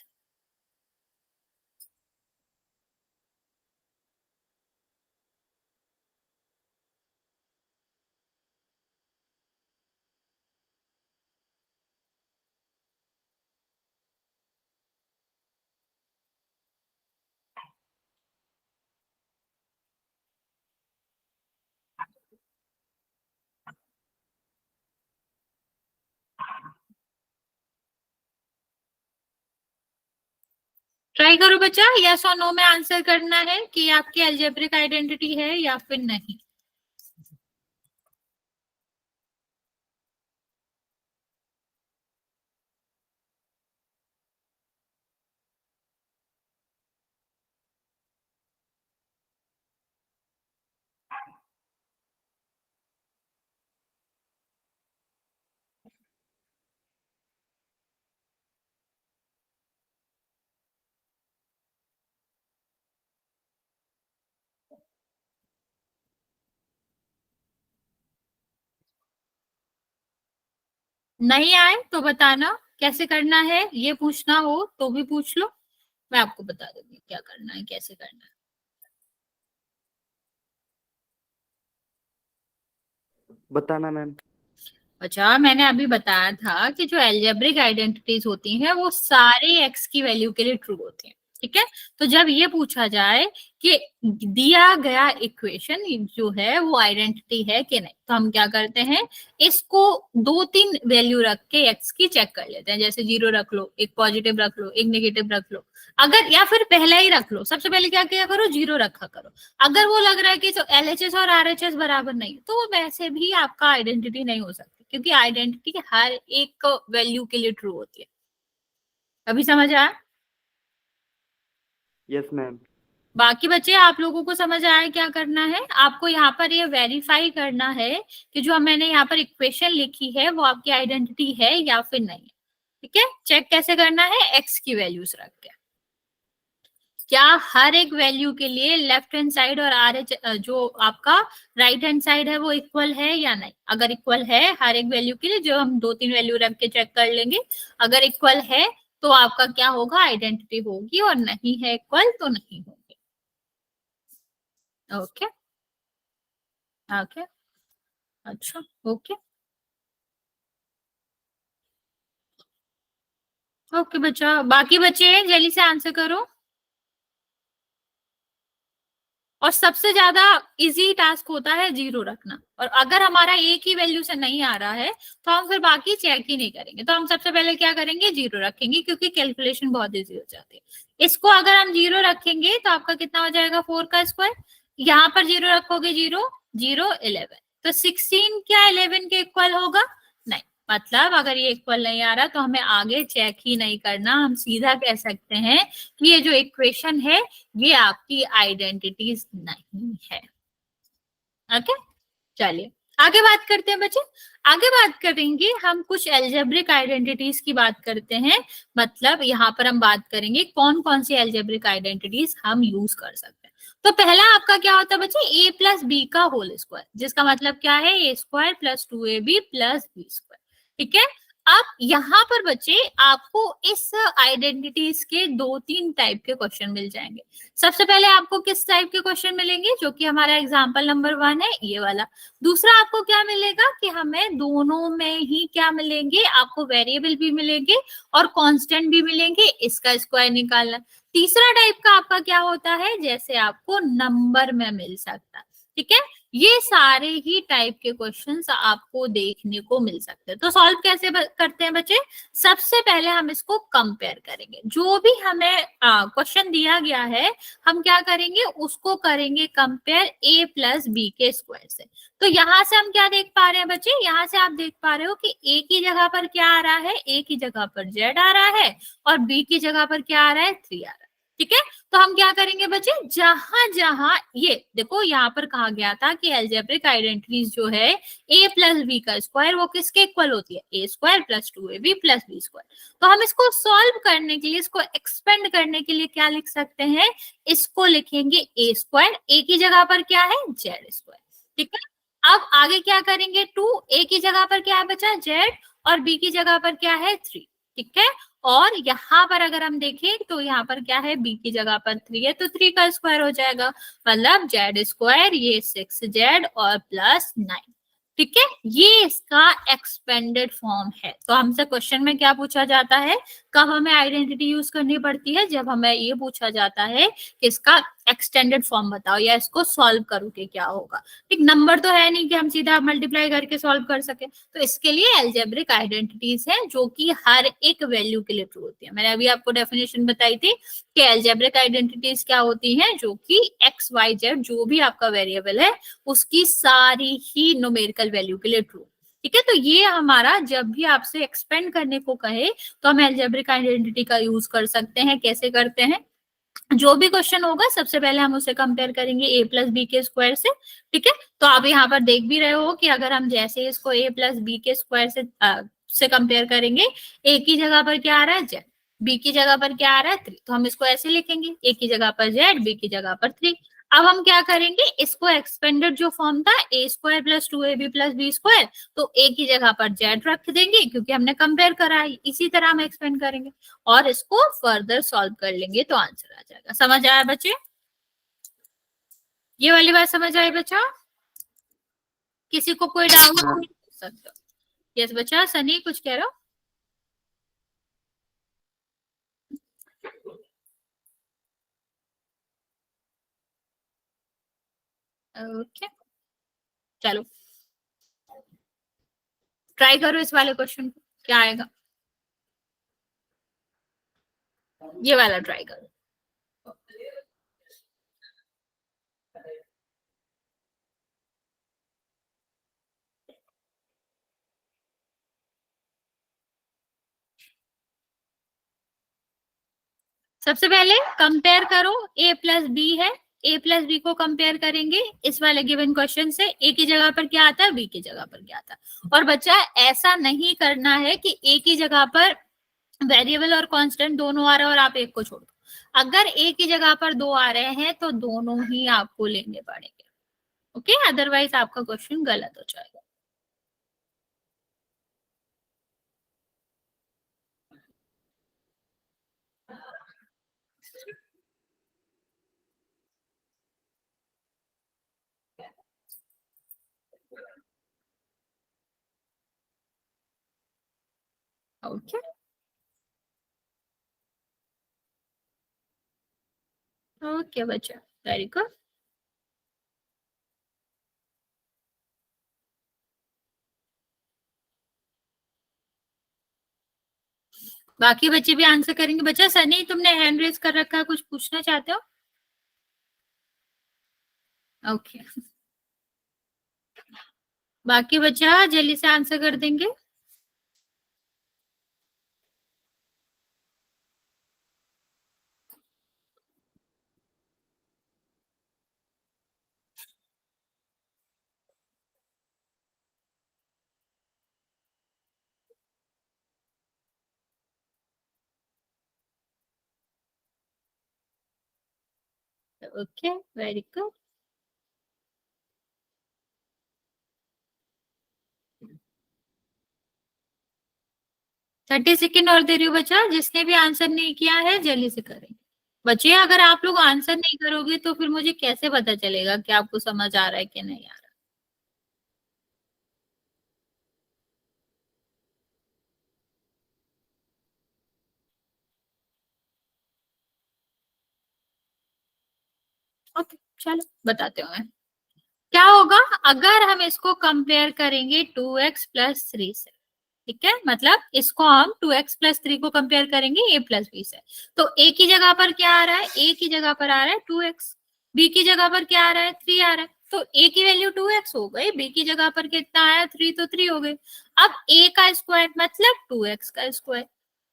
Speaker 1: ट्राई करो बच्चा, यस और नो में आंसर करना है कि आपकी अलजेब्रिक आइडेंटिटी है या फिर नहीं। नहीं आए तो बताना कैसे करना है, ये पूछना हो तो भी पूछ लो, मैं आपको बता दूंगी क्या करना है कैसे करना है।
Speaker 3: बताना मैम।
Speaker 1: अच्छा, मैंने अभी बताया था कि जो एल्जेब्रिक आइडेंटिटीज होती हैं वो सारे एक्स की वैल्यू के लिए ट्रू होती हैं, ठीक है। तो जब ये पूछा जाए कि दिया गया इक्वेशन जो है वो आइडेंटिटी है कि नहीं, तो हम क्या करते हैं, इसको दो तीन वैल्यू रख के एक्स की चेक कर लेते हैं। जैसे 0 रख लो, एक पॉजिटिव रख लो, एक नेगेटिव रख लो, अगर या फिर पहला ही रख लो। सबसे पहले क्या किया करो, 0 रखा करो। अगर वो लग रहा है कि एलएचएस और आरएचएस बराबर नहीं, तो वो वैसे भी आपका आइडेंटिटी नहीं हो सकती, क्योंकि आइडेंटिटी हर एक वैल्यू के लिए ट्रू होती है। अभी समझ आया?
Speaker 3: Yes ma'am.
Speaker 1: बाकी बच्चे आप लोगों को समझ आया क्या करना है? आपको यहाँ पर ये वेरीफाई करना है कि जो मैंने यहाँ पर इक्वेशन लिखी है वो आपकी आइडेंटिटी है या फिर नहीं है, ठीक है। चेक कैसे करना है, एक्स की वैल्यूज रख के। क्या हर एक वैल्यू के लिए लेफ्ट हैंड साइड और आर एच जो आपका राइट हैंड साइड है वो इक्वल है या नहीं? अगर इक्वल है हर एक वैल्यू के लिए, जो हम दो तीन वैल्यू रख के चेक कर लेंगे, अगर इक्वल है तो आपका क्या होगा, आइडेंटिटी होगी, और नहीं है इक्वल तो नहीं होगी। ओके ओके, अच्छा ओके ओके बच्चा, बाकी बच्चे जल्दी से आंसर करो। और सबसे ज्यादा इजी टास्क होता है 0 रखना, और अगर हमारा एक ही वैल्यू से नहीं आ रहा है तो हम फिर बाकी चेक ही नहीं करेंगे। तो हम सबसे पहले क्या करेंगे, 0 रखेंगे, क्योंकि कैलकुलेशन बहुत इजी हो जाती है। इसको अगर हम 0 रखेंगे तो आपका कितना हो जाएगा, 4 का स्क्वायर। यहाँ पर 0 रखोगे, 0 0 11, तो 16 क्या 11 के इक्वल होगा? नहीं। मतलब अगर ये इक्वल नहीं आ रहा तो हमें आगे चेक ही नहीं करना, हम सीधा कह सकते हैं कि ये जो इक्वेशन है ये आपकी आइडेंटिटीज नहीं है। ओके, चलिए आगे बात करते हैं बच्चे। आगे बात करेंगे हम कुछ एल्जेब्रिक आइडेंटिटीज की बात करते हैं। मतलब यहाँ पर हम बात करेंगे कौन कौन सी एल्जेब्रिक आइडेंटिटीज हम यूज कर सकते हैं। तो पहला आपका क्या होता है बच्चे, ए प्लस बी का होल स्क्वायर, जिसका मतलब क्या है, A square plus 2ab plus B square, ठीक है। अब यहाँ पर बच्चे आपको इस आइडेंटिटीज के दो तीन टाइप के क्वेश्चन मिल जाएंगे। सबसे पहले आपको किस टाइप के क्वेश्चन मिलेंगे, जो कि हमारा एग्जाम्पल नंबर 1 है, ये वाला। दूसरा आपको क्या मिलेगा कि हमें दोनों में ही क्या मिलेंगे, आपको वेरिएबल भी मिलेंगे और कांस्टेंट भी मिलेंगे, इसका स्क्वायर निकालना। तीसरा टाइप का आपका क्या होता है, जैसे आपको नंबर में मिल सकता है, ठीक है। ये सारे ही टाइप के क्वेश्चंस आपको देखने को मिल सकते हैं। तो सॉल्व कैसे करते हैं बच्चे, सबसे पहले हम इसको कंपेयर करेंगे। जो भी हमें क्वेश्चन दिया गया है हम क्या करेंगे, उसको करेंगे कंपेयर ए प्लस बी के स्क्वायर से। तो यहाँ से हम क्या देख पा रहे हैं बच्चे, यहाँ से आप देख पा रहे हो कि ए की जगह पर क्या आ रहा है, ए की जगह पर जेड आ रहा है, और बी की जगह पर क्या आ रहा है, 3 आ रहा है, ठीक है। तो हम क्या करेंगे बच्चे, जहां जहां ये देखो यहाँ पर कहा गया था कि एल्जेब्रिक आइडेंटिटीज जो है ए प्लस बी का स्क्वायर वो किसके इक्वल होती है, A square plus 2ab plus B square. तो हम इसको सॉल्व करने के लिए, इसको एक्सपेंड करने के लिए क्या लिख सकते हैं, इसको लिखेंगे ए स्क्वायर, ए की जगह पर क्या है, जेड स्क्वायर, ठीक है। अब आगे क्या करेंगे, 2, ए की जगह पर क्या है बचा, जेड, और बी की जगह पर क्या है, 3, ठीक है। और यहाँ पर अगर हम देखें तो यहाँ पर क्या है, बी की जगह पर 3 है, तो 3 का स्क्वायर हो जाएगा, मतलब जेड स्क्वायर, ये 6z और प्लस 9, ठीक है। ये इसका एक्सपेंडेड फॉर्म है। तो हमसे क्वेश्चन में क्या पूछा जाता है, कब हमें आइडेंटिटी यूज करनी पड़ती है, जब हमें ये पूछा जाता है कि इसका एक्सटेंडेड फॉर्म बताओ या इसको सॉल्व करो कि क्या होगा। ठीक, नंबर तो है नहीं कि हम सीधा मल्टीप्लाई करके सॉल्व कर सके, तो इसके लिए एल्जेब्रिक आइडेंटिटीज हैं जो कि हर एक वैल्यू के लिए ट्रू होती है। मैंने अभी आपको डेफिनेशन बताई थी कि एल्जेब्रिक आइडेंटिटीज क्या होती हैं, जो कि एक्स वाई जेड जो भी आपका वेरिएबल है उसकी सारी ही न्यूमेरिकल वैल्यू के लिए ट्रू। ठीक है, तो ये हमारा जब भी आपसे एक्सपेंड करने को कहे तो हम एल्जेब्रिक आइडेंटिटी का यूज कर सकते हैं। कैसे करते हैं, जो भी क्वेश्चन होगा सबसे पहले हम उसे कंपेयर करेंगे a प्लस बी के स्क्वायर से। ठीक है, तो आप यहाँ पर देख भी रहे हो कि अगर हम जैसे इसको a प्लस बी के स्क्वायर से कंपेयर करेंगे, a की जगह पर क्या आ रहा है z, b की जगह पर क्या आ रहा है 3, तो हम इसको ऐसे लिखेंगे a की जगह पर z, b की जगह पर 3। अब हम क्या करेंगे, इसको एक्सपेंडेड जो फॉर्म था a square plus 2ab plus B square, तो a की जगह पर z रख देंगे क्योंकि हमने कंपेयर करा है। इसी तरह हम एक्सपेंड करेंगे और इसको फर्दर सॉल्व कर लेंगे तो आंसर आ जाएगा। समझ आया बच्चे, ये वाली बात समझ आई बच्चा? किसी को कोई डाउट पूछ सकते हो? यस बच्चा, सनी कुछ कह रहा हो? ओके, चलो ट्राई करो इस वाले क्वेश्चन को, क्या आएगा। ये वाला ट्राई करो। सबसे पहले कंपेयर करो, a प्लस बी है, a प्लस बी को कंपेयर करेंगे इस वाले गिवन क्वेश्चन से। a की जगह पर क्या आता है, b की जगह पर क्या आता है। और बच्चा ऐसा नहीं करना है कि a की जगह पर वेरिएबल और कांस्टेंट दोनों आ रहे हैं और आप एक को छोड़ दो। अगर a की जगह पर 2 आ रहे हैं तो दोनों ही आपको लेने पड़ेंगे। ओके, अदरवाइज आपका क्वेश्चन गलत हो जाएगा। ओके, ओके बच्चा, वेरी गुड। बाकी बच्चे भी आंसर करेंगे। बच्चा सनी तुमने हैंड रेज कर रखा है, कुछ पूछना चाहते हो? ओके, बाकी बच्चा जल्दी से आंसर कर देंगे। Okay, very good. 30 सेकेंड और दे रही हूँ बच्चा, जिसने भी आंसर नहीं किया है जल्दी से करें। बच्चे अगर आप लोग आंसर नहीं करोगे तो फिर मुझे कैसे पता चलेगा कि आपको समझ आ रहा है कि नहीं आ रहा। ओके, चलो बताते हो। क्या होगा अगर हम इसको कंपेयर करेंगे 2x प्लस 3 से। ठीक है, मतलब इसको हम 2x प्लस 3 को कंपेयर करेंगे a प्लस बी से। तो a की जगह पर क्या आ रहा है, a की जगह पर आ रहा है 2x, b की जगह पर क्या आ रहा है 3 आ रहा है। तो a की वैल्यू 2x हो गई, b की जगह पर कितना आया 3, तो 3 हो गई। अब a का स्क्वायर मतलब 2x का स्क्वायर।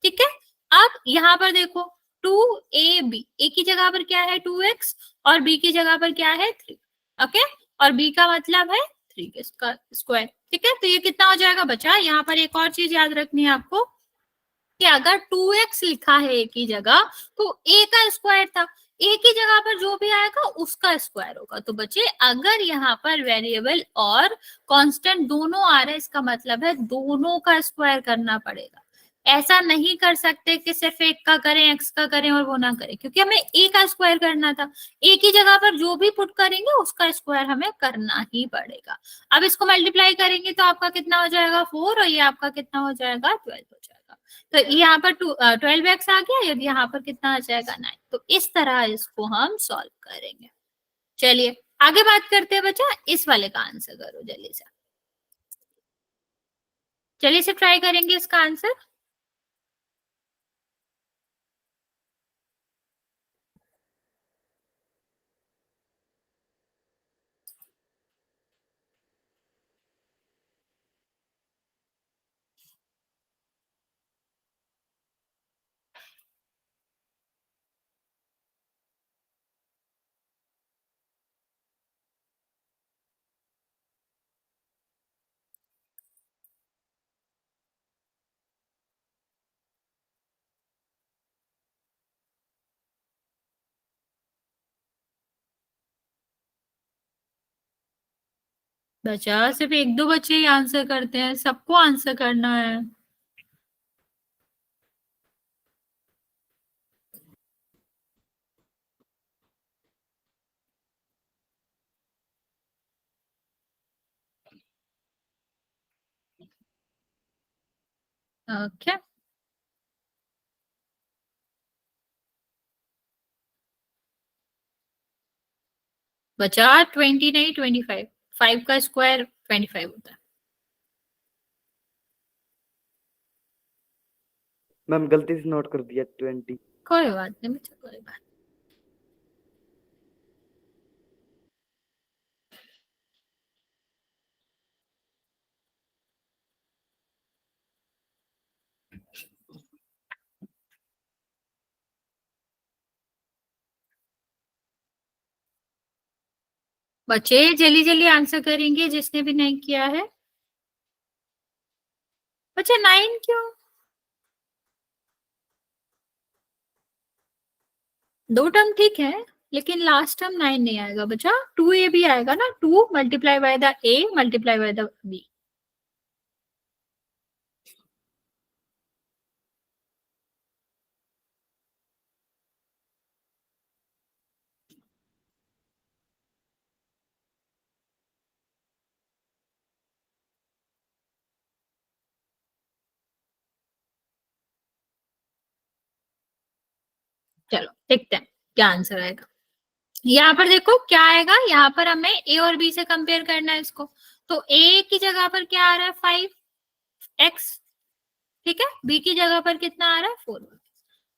Speaker 1: ठीक है, अब यहाँ पर देखो 2ab, a की जगह पर क्या है 2x और b की जगह पर क्या है 3। ओके, और b का मतलब है 3 का स्क्वायर। ठीक है, तो ये कितना हो जाएगा बच्चा। यहाँ पर एक और चीज याद रखनी है आपको कि अगर 2x लिखा है a की जगह तो a का स्क्वायर था, a की जगह पर जो भी आएगा उसका स्क्वायर होगा। तो बच्चे अगर यहाँ पर वेरिएबल और कांस्टेंट दोनों आ रहे हैं, इसका मतलब है दोनों का स्क्वायर करना पड़ेगा। ऐसा नहीं कर सकते कि सिर्फ एक का करें, एक्स का करें और वो ना करें, क्योंकि हमें ए का स्क्वायर करना था। ए की जगह पर जो भी पुट करेंगे उसका स्क्वायर हमें करना ही पड़ेगा। अब इसको मल्टीप्लाई करेंगे तो आपका कितना हो जाएगा 4 और ये आपका कितना हो जाएगा 12 हो जाएगा। तो यहाँ पर 12x आ गया, यदि यहाँ पर कितना आ जाएगा 9। तो इस तरह इसको हम सॉल्व करेंगे। चलिए आगे बात करते हैं बच्चा, इस वाले का आंसर करो जल्दी से। चलिए इसे ट्राई करेंगे इसका आंसर। बच्चा सिर्फ एक दो बच्चे ही आंसर करते हैं, सबको आंसर करना है। ओके बच्चा 20 नहीं 25, 5 का स्क्वायर 25 होता है।
Speaker 3: मैम गलती से नोट कर दिया 20।
Speaker 1: कोई बात नहीं बच्चा, कोई बात। बच्चे जल्दी जल्दी आंसर करेंगे जिसने भी नहीं किया है। बच्चा 9 क्यों? दो टर्म ठीक है, लेकिन लास्ट टर्म 9 नहीं आएगा बच्चा, 2a भी आएगा ना, 2 multiply by the a multiply by the b। चलो देखते हैं क्या आंसर आएगा। यहाँ पर देखो क्या आएगा, यहाँ पर हमें a और b से कंपेयर करना है इसको। तो a की जगह पर क्या आ रहा है 5x, ठीक है। b की जगह पर कितना आ रहा है 4।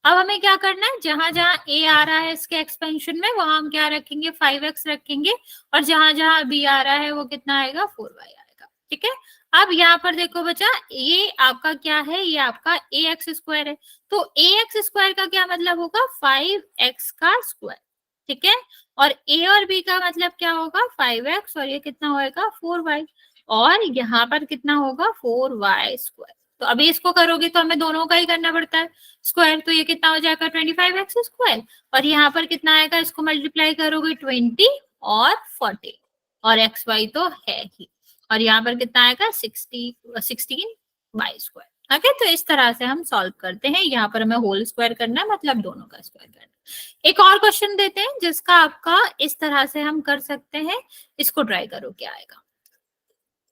Speaker 1: अब हमें क्या करना है, जहां जहां a आ रहा है इसके एक्सपेंशन में वहां हम क्या रखेंगे 5x रखेंगे, और जहां जहां b आ रहा है वो कितना आएगा 4y आएगा, ठीक है। अब यहाँ पर देखो बच्चा, ये आपका क्या है, ये आपका ax² है। तो ax² का क्या मतलब होगा 5x का स्क्वायर, ठीक है। और a और b का मतलब क्या होगा 5x, और ये कितना होगा 4y, और यहाँ पर कितना होगा 4y²। तो अभी इसको करोगे तो हमें दोनों का ही करना पड़ता है स्क्वायर, तो ये कितना हो जाएगा 25x², और यहाँ पर कितना आएगा, इसको मल्टीप्लाई करोगे 20 और 40, और एक्स वाई तो है ही, और यहाँ पर कितना आएगा 16y²। ओके, तो इस तरह से हम सॉल्व करते हैं। यहाँ पर हमें होल स्क्वायर करना है, मतलब दोनों का स्क्वायर करना है। एक और क्वेश्चन देते हैं जिसका आपका इस तरह से हम कर सकते हैं, इसको ट्राई करो क्या आएगा।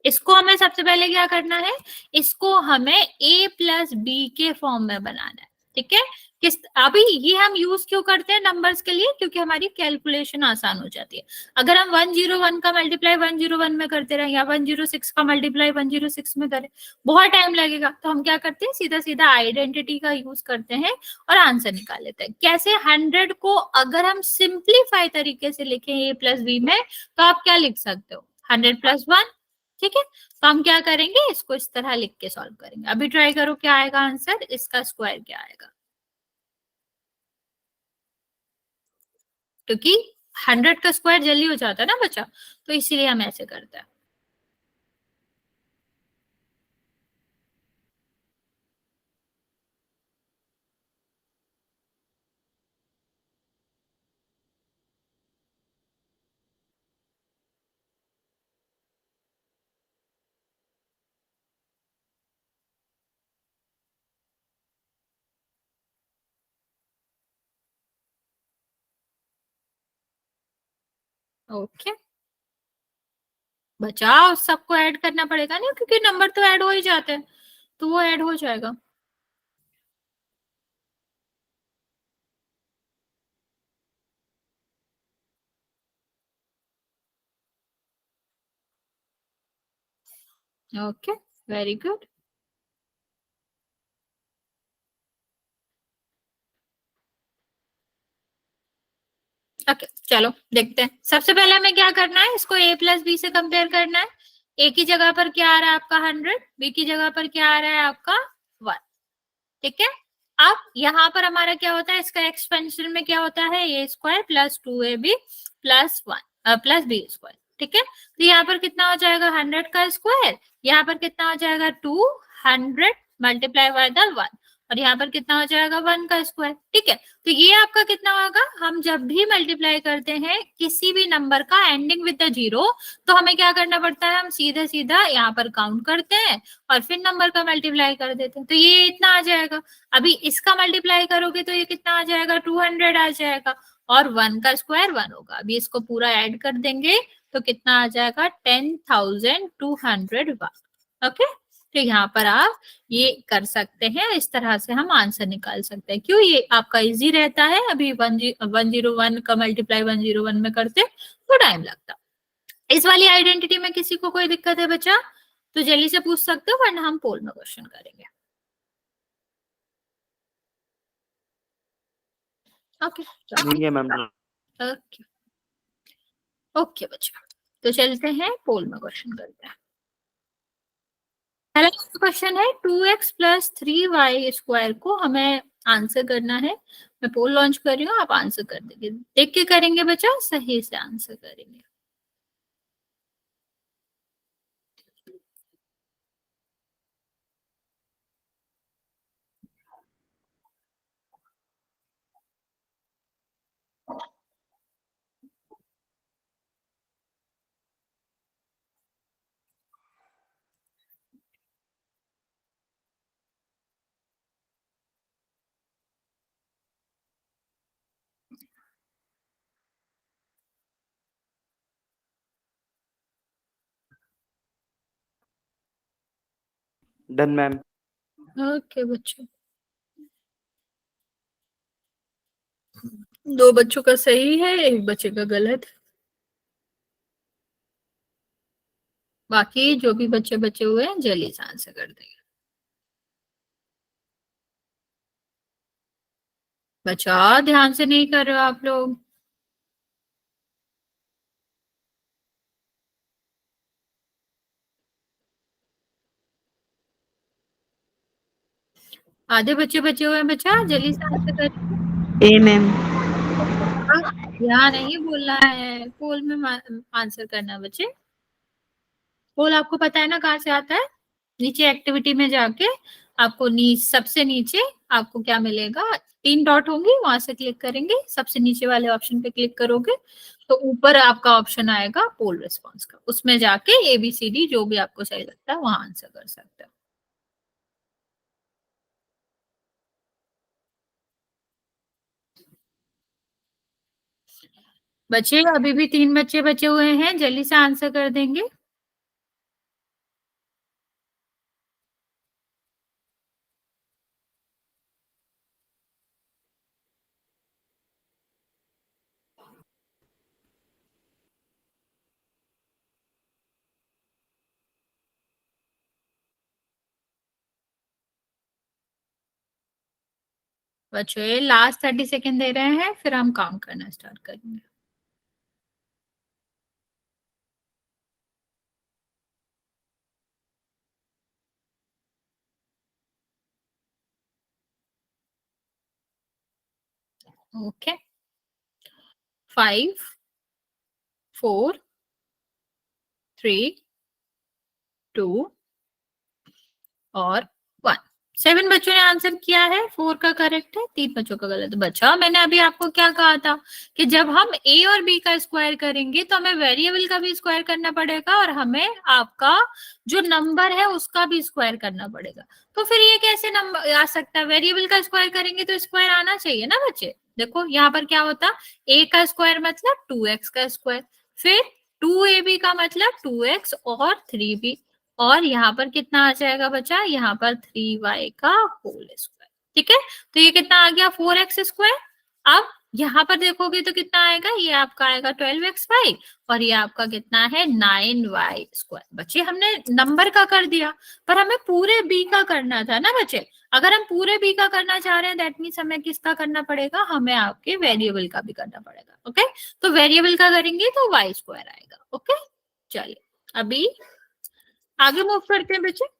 Speaker 1: इसको हमें सबसे पहले क्या करना है, इसको हमें a+b के फॉर्म में बनाना है, ठीक है। किस अभी ये हम यूज क्यों करते हैं नंबर्स के लिए, क्योंकि हमारी कैलकुलेशन आसान हो जाती है। अगर हम 101 का मल्टीप्लाई 101 में करते रहे, या 106 का मल्टीप्लाई 106 में करें, बहुत टाइम लगेगा। तो हम क्या करते हैं, सीधा सीधा आइडेंटिटी का यूज करते हैं और आंसर निकाल लेते हैं। कैसे, 100 को अगर हम सिंप्लीफाई तरीके से लिखें a+b में, तो आप क्या लिख सकते हो 100+1, ठीक है। तो हम क्या करेंगे, इसको इस तरह लिख के सॉल्व करेंगे। अभी ट्राई करो क्या आएगा आंसर, इसका स्क्वायर क्या आएगा, क्योंकि 100 का स्क्वायर जल्दी हो जाता है ना बच्चा, तो इसीलिए हम ऐसे करते हैं। ओके बचाओ, सबको ऐड करना पड़ेगा नहीं, क्योंकि नंबर तो ऐड हो ही जाते हैं, तो वो ऐड हो जाएगा। Okay, very good. ओके, चलो देखते हैं। सबसे पहले हमें क्या करना है, इसको a प्लस बी से कंपेयर करना है। a की जगह पर क्या आ रहा है आपका 100, b की जगह पर क्या आ रहा है आपका 1। ठीक है, अब यहाँ पर हमारा क्या होता है, इसका एक्सपेंशन में क्या होता है, A square plus 2ab plus 1 plus B square. ठीक है, तो यहाँ पर कितना हो जाएगा 100 का स्क्वायर, यहाँ पर कितना हो जाएगा 200 मल्टीप्लाई बाय द 1, और यहाँ पर कितना हो जाएगा 1 का स्क्वायर। ठीक है, तो ये आपका कितना होगा, हम जब भी मल्टीप्लाई करते हैं किसी भी नंबर का एंडिंग विद द जीरो, तो हमें क्या करना पड़ता है, हम सीधा सीधा यहाँ पर काउंट करते हैं और फिर नंबर का मल्टीप्लाई कर देते हैं। तो ये इतना आ जाएगा। अभी इसका मल्टीप्लाई करोगे तो ये कितना आ जाएगा 200 आ जाएगा, और 1 का स्क्वायर 1 होगा। अभी इसको पूरा ऐड कर देंगे तो कितना आ जाएगा 10,201। ओके, तो यहाँ पर आप ये कर सकते हैं, इस तरह से हम आंसर निकाल सकते हैं। क्यों, ये आपका इजी रहता है। अभी 101 का मल्टीप्लाई 101 में करते तो टाइम लगता। इस वाली आइडेंटिटी में किसी को कोई दिक्कत है बच्चा तो जल्दी से पूछ सकते हो, वरना हम पोल में क्वेश्चन करेंगे। ओके
Speaker 3: नहीं है मैम।
Speaker 1: ओके ओके बच्चा, तो चलते हैं पोल में क्वेश्चन करते हैं। पहला क्वेश्चन है 2x प्लस 3y स्क्वायर को हमें आंसर करना है। मैं पोल लॉन्च कर रही हूँ, आप आंसर कर देंगे, देख के करेंगे बच्चा, सही से आंसर करेंगे।
Speaker 3: Done ma'am.
Speaker 1: ओके बच्चों, दो बच्चों का सही है, एक बच्चे का गलत। बाकी जो भी बच्चे बचे हुए हैं जल्दी से आंसर कर देंगे। बच्चा ध्यान से नहीं कर रहे हो आप लोग। आधे बच्चे बचे हुए हैं बच्चा, जल्दी से आंसर कर।
Speaker 2: ए मैम।
Speaker 1: यहाँ नहीं बोलना है, पोल में आंसर करना है बच्चे। पोल आपको पता है ना कहाँ से आता है, नीचे एक्टिविटी में जाके आपको सबसे नीचे आपको क्या मिलेगा, 3 डॉट होंगे, वहां से क्लिक करेंगे, सबसे नीचे वाले ऑप्शन पे क्लिक करोगे तो ऊपर आपका ऑप्शन आएगा पोल रिस्पॉन्स का, उसमें जाके ABCD जो भी आपको सही लगता है वहां आंसर कर सकते हो। बच्चे अभी भी 3 बच्चे बचे हुए हैं, जल्दी से आंसर कर देंगे। बच्चे लास्ट 30 सेकेंड दे रहे हैं, फिर हम काउंट करना स्टार्ट करेंगे। ओके, 5 4 3 2 और 1। 7 बच्चों ने आंसर किया है, 4 का करेक्ट है, 3 बच्चों का गलत। बच्चा मैंने अभी आपको क्या कहा था कि जब हम a और b का स्क्वायर करेंगे तो हमें वेरिएबल का भी स्क्वायर करना पड़ेगा और हमें आपका जो नंबर है उसका भी स्क्वायर करना पड़ेगा। तो फिर ये कैसे नंबर आ सकता है, वेरिएबल का स्क्वायर करेंगे तो स्क्वायर आना चाहिए ना बच्चे। देखो यहाँ पर क्या होता, a का स्क्वायर मतलब 2x का स्क्वायर, फिर 2ab का मतलब 2x और 3b, और यहाँ पर कितना आ जाएगा बच्चा, यहाँ पर 3y का होल स्क्वायर। ठीक है, तो ये कितना आ गया 4x स्क्वायर। अब यहाँ पर देखोगे तो कितना आएगा, ये आपका आएगा 12x5 और ये आपका कितना है 9y²। बच्चे हमने नंबर का कर दिया, पर हमें पूरे बी का करना था ना बच्चे। अगर हम पूरे बी का करना चाह रहे हैं दैट मीन्स हमें किसका करना पड़ेगा, हमें आपके वेरिएबल का भी करना पड़ेगा। ओके, तो वेरिएबल का करेंगे तो y² आएगा। ओके, चलिए अभी आगे मूव करते हैं बच्चे।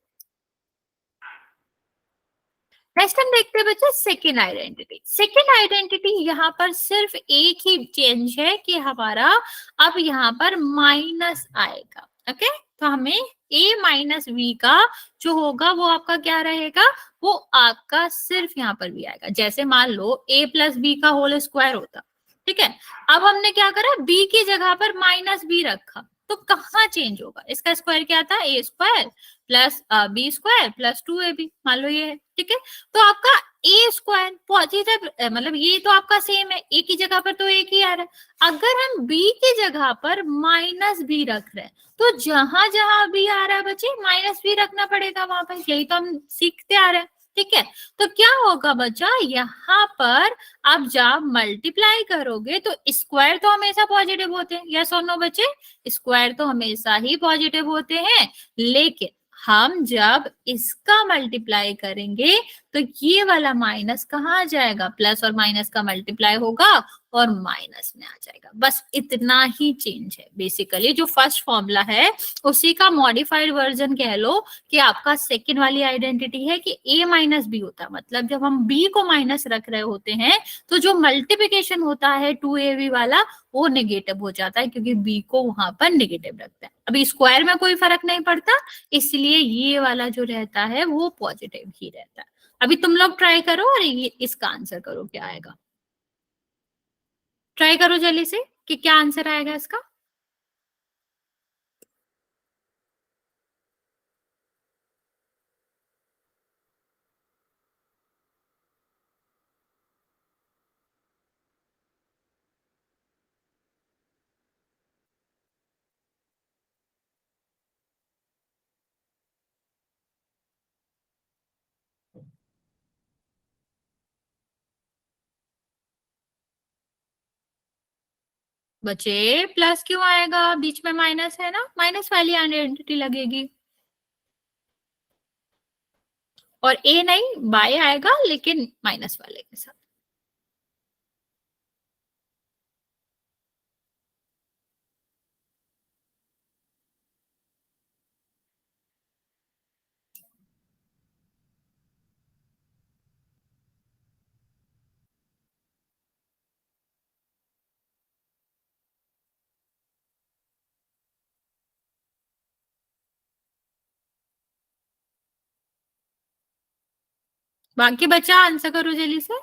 Speaker 1: नेक्स्ट हम देखते हैं बच्चे सेकेंड आइडेंटिटी। सेकेंड आइडेंटिटी यहाँ पर सिर्फ एक ही चेंज है कि हमारा अब यहाँ पर माइनस आएगा। ओके, तो हमें a माइनस वी का जो होगा वो आपका क्या रहेगा, वो आपका सिर्फ यहाँ पर भी आएगा। जैसे मान लो a प्लस बी का होल स्क्वायर होता, ठीक है। अब हमने क्या करा, b की जगह पर माइनस बी रखा, तो कहाँ चेंज होगा, इसका स्क्वायर क्या था, a² plus b² plus 2ab, मान लो ये है, ठीक है। तो आपका a² पॉजिटिव, मतलब ये तो आपका सेम है, a की जगह पर तो एक ही आ रहा है। अगर हम b की जगह पर माइनस b रख रहे हैं तो जहां जहां b आ रहा है बच्चे माइनस b रखना पड़ेगा वहां पर, यही तो हम सीखते आ रहे हैं, ठीक है। तो क्या होगा बच्चा, यहाँ पर आप जब मल्टीप्लाई करोगे तो स्क्वायर तो हमेशा पॉजिटिव होते हैं, यस और नो बच्चे, स्क्वायर तो हमेशा ही पॉजिटिव होते हैं। लेकिन हम जब इसका मल्टीप्लाई करेंगे तो ये वाला माइनस कहाँ आ जाएगा, प्लस और माइनस का मल्टीप्लाई होगा और माइनस में आ जाएगा। बस इतना ही चेंज है। बेसिकली जो फर्स्ट फॉर्मूला है उसी का मॉडिफाइड वर्जन कह लो कि आपका सेकेंड वाली आइडेंटिटी है कि a माइनस बी होता है, मतलब जब हम b को माइनस रख रहे होते हैं तो जो मल्टीप्लिकेशन होता है 2ab वाला वो नेगेटिव हो जाता है, क्योंकि b को वहां पर नेगेटिव रखता है। अभी स्क्वायर में कोई फर्क नहीं पड़ता, इसलिए ये वाला जो रहता है वो पॉजिटिव ही रहता है। अभी तुम लोग ट्राई करो और ये इसका आंसर करो क्या आएगा, ट्राई करो जल्दी से कि क्या आंसर आएगा इसका। बचे प्लस क्यों आएगा, बीच में माइनस है ना, माइनस वाली आइडेंटिटी लगेगी। और ए नहीं बाय आएगा लेकिन माइनस वाले के साथ। बाकी बच्चा आंसर करो जल्दी से।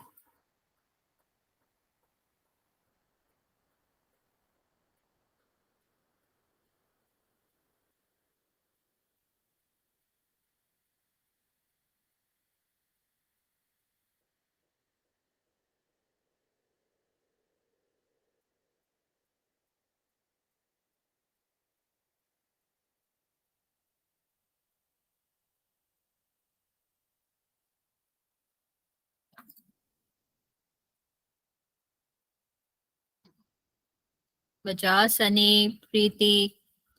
Speaker 1: बचा सनी, प्रीति,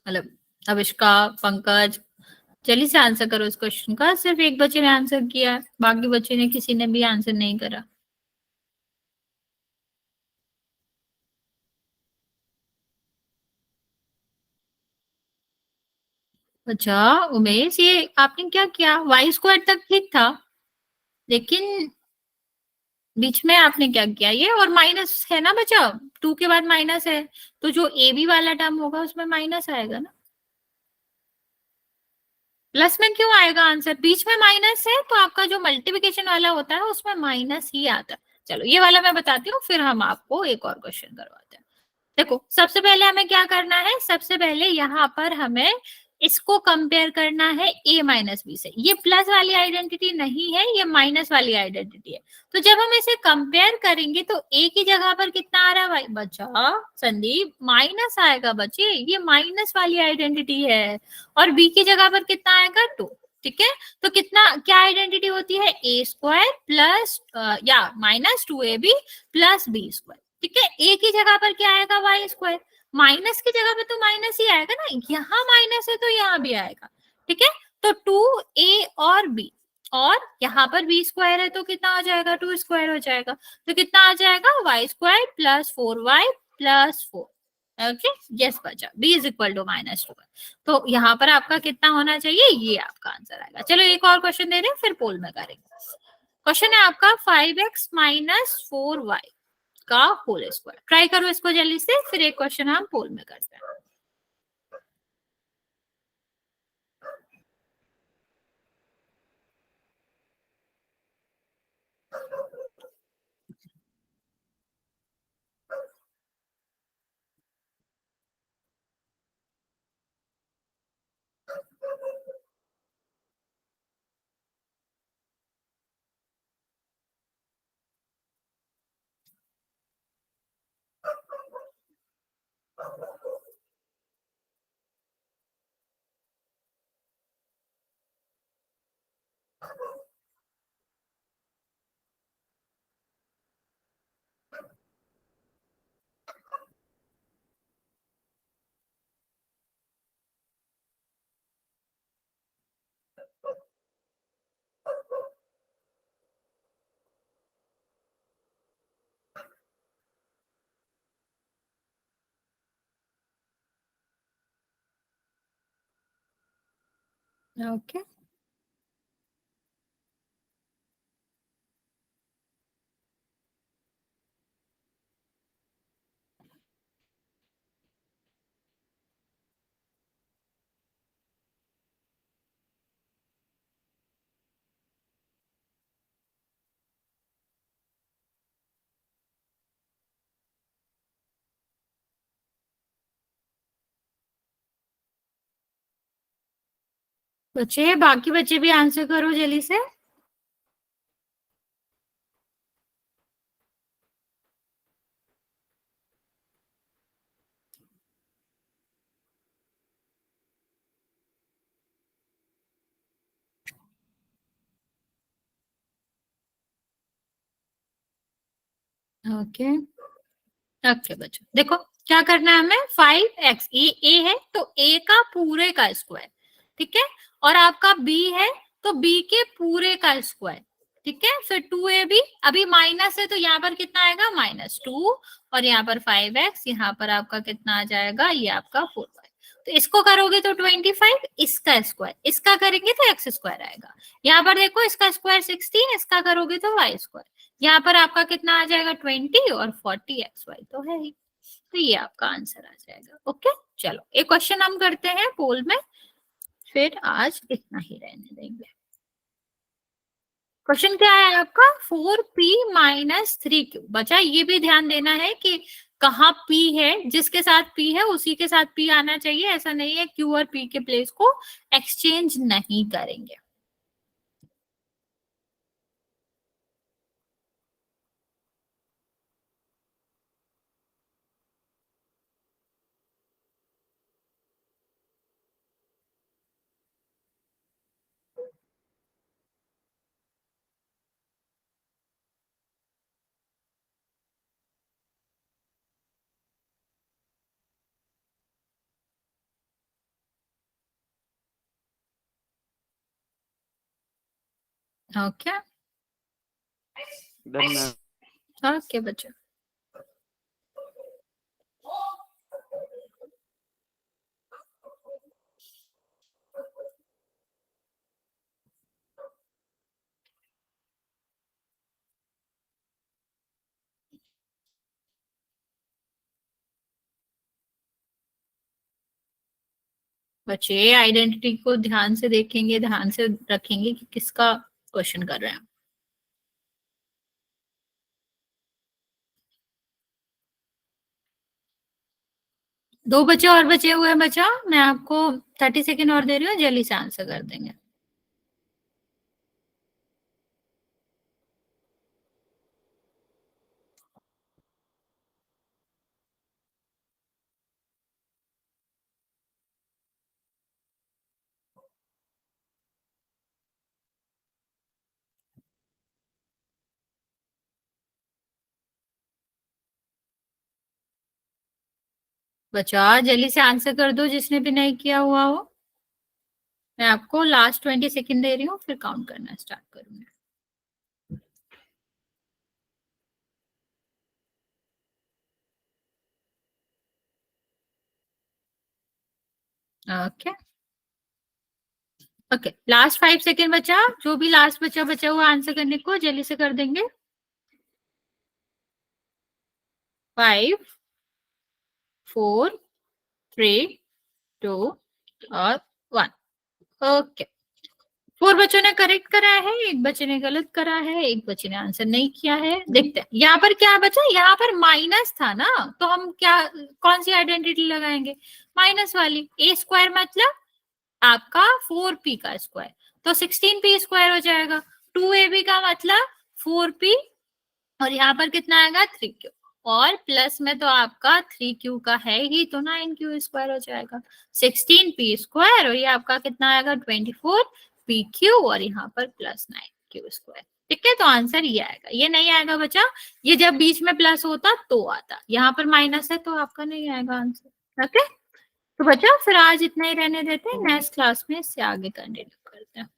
Speaker 1: मतलब अविष्का, पंकज, जल्दी से आंसर करो इस क्वेश्चन का। सिर्फ एक बच्चे ने आंसर किया है, बाकी बच्चे ने किसी ने भी आंसर नहीं करा। अच्छा उमेश, ये आपने क्या किया, y² तक ठीक था लेकिन बीच में आपने क्या किया, ये और माइनस है ना बच्चा, 2 के बाद माइनस है तो जो ए बी वाला टर्म होगा उसमें माइनस आएगा ना। प्लस में क्यों आएगा आंसर, बीच में माइनस है तो आपका जो मल्टीप्लिकेशन वाला होता है उसमें माइनस ही आता है। चलो ये वाला मैं बताती हूँ, फिर हम आपको एक और क्वेश्चन करवाते हैं। देखो सबसे पहले हमें क्या करना है, सबसे पहले यहाँ पर हमें इसको कंपेयर करना है a माइनस बी से। ये प्लस वाली आइडेंटिटी नहीं है, ये माइनस वाली आइडेंटिटी है। तो जब हम इसे कंपेयर करेंगे तो a की जगह पर कितना आ रहा है बच्चा, संदीप माइनस आएगा बच्चे, ये माइनस वाली आइडेंटिटी है। और b की जगह पर कितना आएगा 2, ठीक है, तो कितना क्या आइडेंटिटी होती है, ए स्क्वायर प्लस या minus 2ab plus B square. ठीक है, ए की जगह पर क्या आएगा, वाई स्क्वायर, माइनस की जगह पे तो माइनस ही आएगा ना, यहाँ माइनस है तो यहाँ भी आएगा। ठीक है, तो 2a और b, और यहाँ पर बी स्क्वायर है तो कितना हो जाएगा, 2 स्क्वायर हो जाएगा, तो कितना आ जाएगा, Y square plus 4y plus 4। Okay, yes बचा, b इज इक्वल टू -2। तो यहाँ पर आपका कितना होना चाहिए, ये आपका आंसर आएगा। चलो एक और क्वेश्चन दे रहे हैं, फिर पोल में करेंगे। क्वेश्चन है आपका 5x माइनस 4y का होल स्क्वायर। ट्राई करो इसको जल्दी से, फिर एक क्वेश्चन हम पोल में करते हैं। ओके, बच्चे बाकी बच्चे भी आंसर करो जल्दी से। ओके, ओके बच्चों देखो क्या करना है हमें, 5x, ये a है तो a का पूरे का स्क्वायर, ठीक है, और आपका b है तो b के पूरे का स्क्वायर। ठीक है, फिर 2ab, अभी माइनस है तो यहाँ पर कितना आएगा, -2, और यहाँ पर 5x, यहाँ पर आपका कितना आ जाएगा, ये आपका 4y। तो इसको करोगे तो 25, इसका स्क्वायर, इसका करेंगे तो x स्क्वायर आएगा। यहाँ पर देखो इसका स्क्वायर 16, इसका करोगे तो y स्क्वायर। यहाँ पर आपका कितना आ जाएगा, 20, और 40xy तो है ही, तो ये आपका आंसर आ जाएगा। ओके, चलो एक क्वेश्चन हम करते हैं पोल में, फिर आज इतना ही रहने देंगे। क्वेश्चन क्या है आपका, 4p माइनस 3q। बचा ये भी ध्यान देना है कि कहाँ p है, जिसके साथ p है उसी के साथ p आना चाहिए, ऐसा नहीं है q और p के प्लेस को एक्सचेंज नहीं करेंगे। Okay,
Speaker 3: done ma'am.
Speaker 1: ओके बच्चों, बच्चे आइडेंटिटी को ध्यान से देखेंगे, ध्यान से रखेंगे कि किसका क्वेश्चन कर रहे हैं। दो बच्चे और बचे हुए हैं बच्चा, मैं आपको 30 सेकेंड और दे रही हूँ, जल्दी से आंसर कर देंगे। बच्चा जल्दी से आंसर कर दो जिसने भी नहीं किया हुआ हो। मैं आपको लास्ट 20 सेकंड दे रही हूँ, फिर काउंट करना स्टार्ट करूंगी। ओके ओके, लास्ट 5 सेकंड बचा। जो भी लास्ट बचा हुआ आंसर करने को जल्दी से कर देंगे। 5 4 3 2 और 1। ओके, 4 बच्चों ने करेक्ट करा है, एक बच्चे ने गलत करा है, एक बच्चे ने आंसर नहीं किया है। देखते हैं यहाँ पर क्या बचा। यहाँ पर माइनस था ना, तो हम क्या कौन सी आइडेंटिटी लगाएंगे? माइनस वाली। ए स्क्वायर मतलब आपका 4p का स्क्वायर, तो 16p स्क्वायर हो जाएगा। 2ab का मतलब 4p, और यहाँ पर कितना आएगा? 3q, और प्लस में तो आपका 3q का है ही, तो 9q स्क्वायर हो जाएगा। 16p स्क्वायर, और ये आपका कितना आएगा? 24pq, और यहाँ पर प्लस 9q स्क्वायर। ठीक है, तो आंसर ये आएगा। ये नहीं आएगा बच्चा, ये जब बीच में प्लस होता तो आता, यहाँ पर माइनस है तो आपका नहीं आएगा आंसर। ओके, तो बच्चा फिर आज इतना ही रहने देते हैं, नेक्स्ट क्लास में इससे आगे कंटिन्यू करते हैं।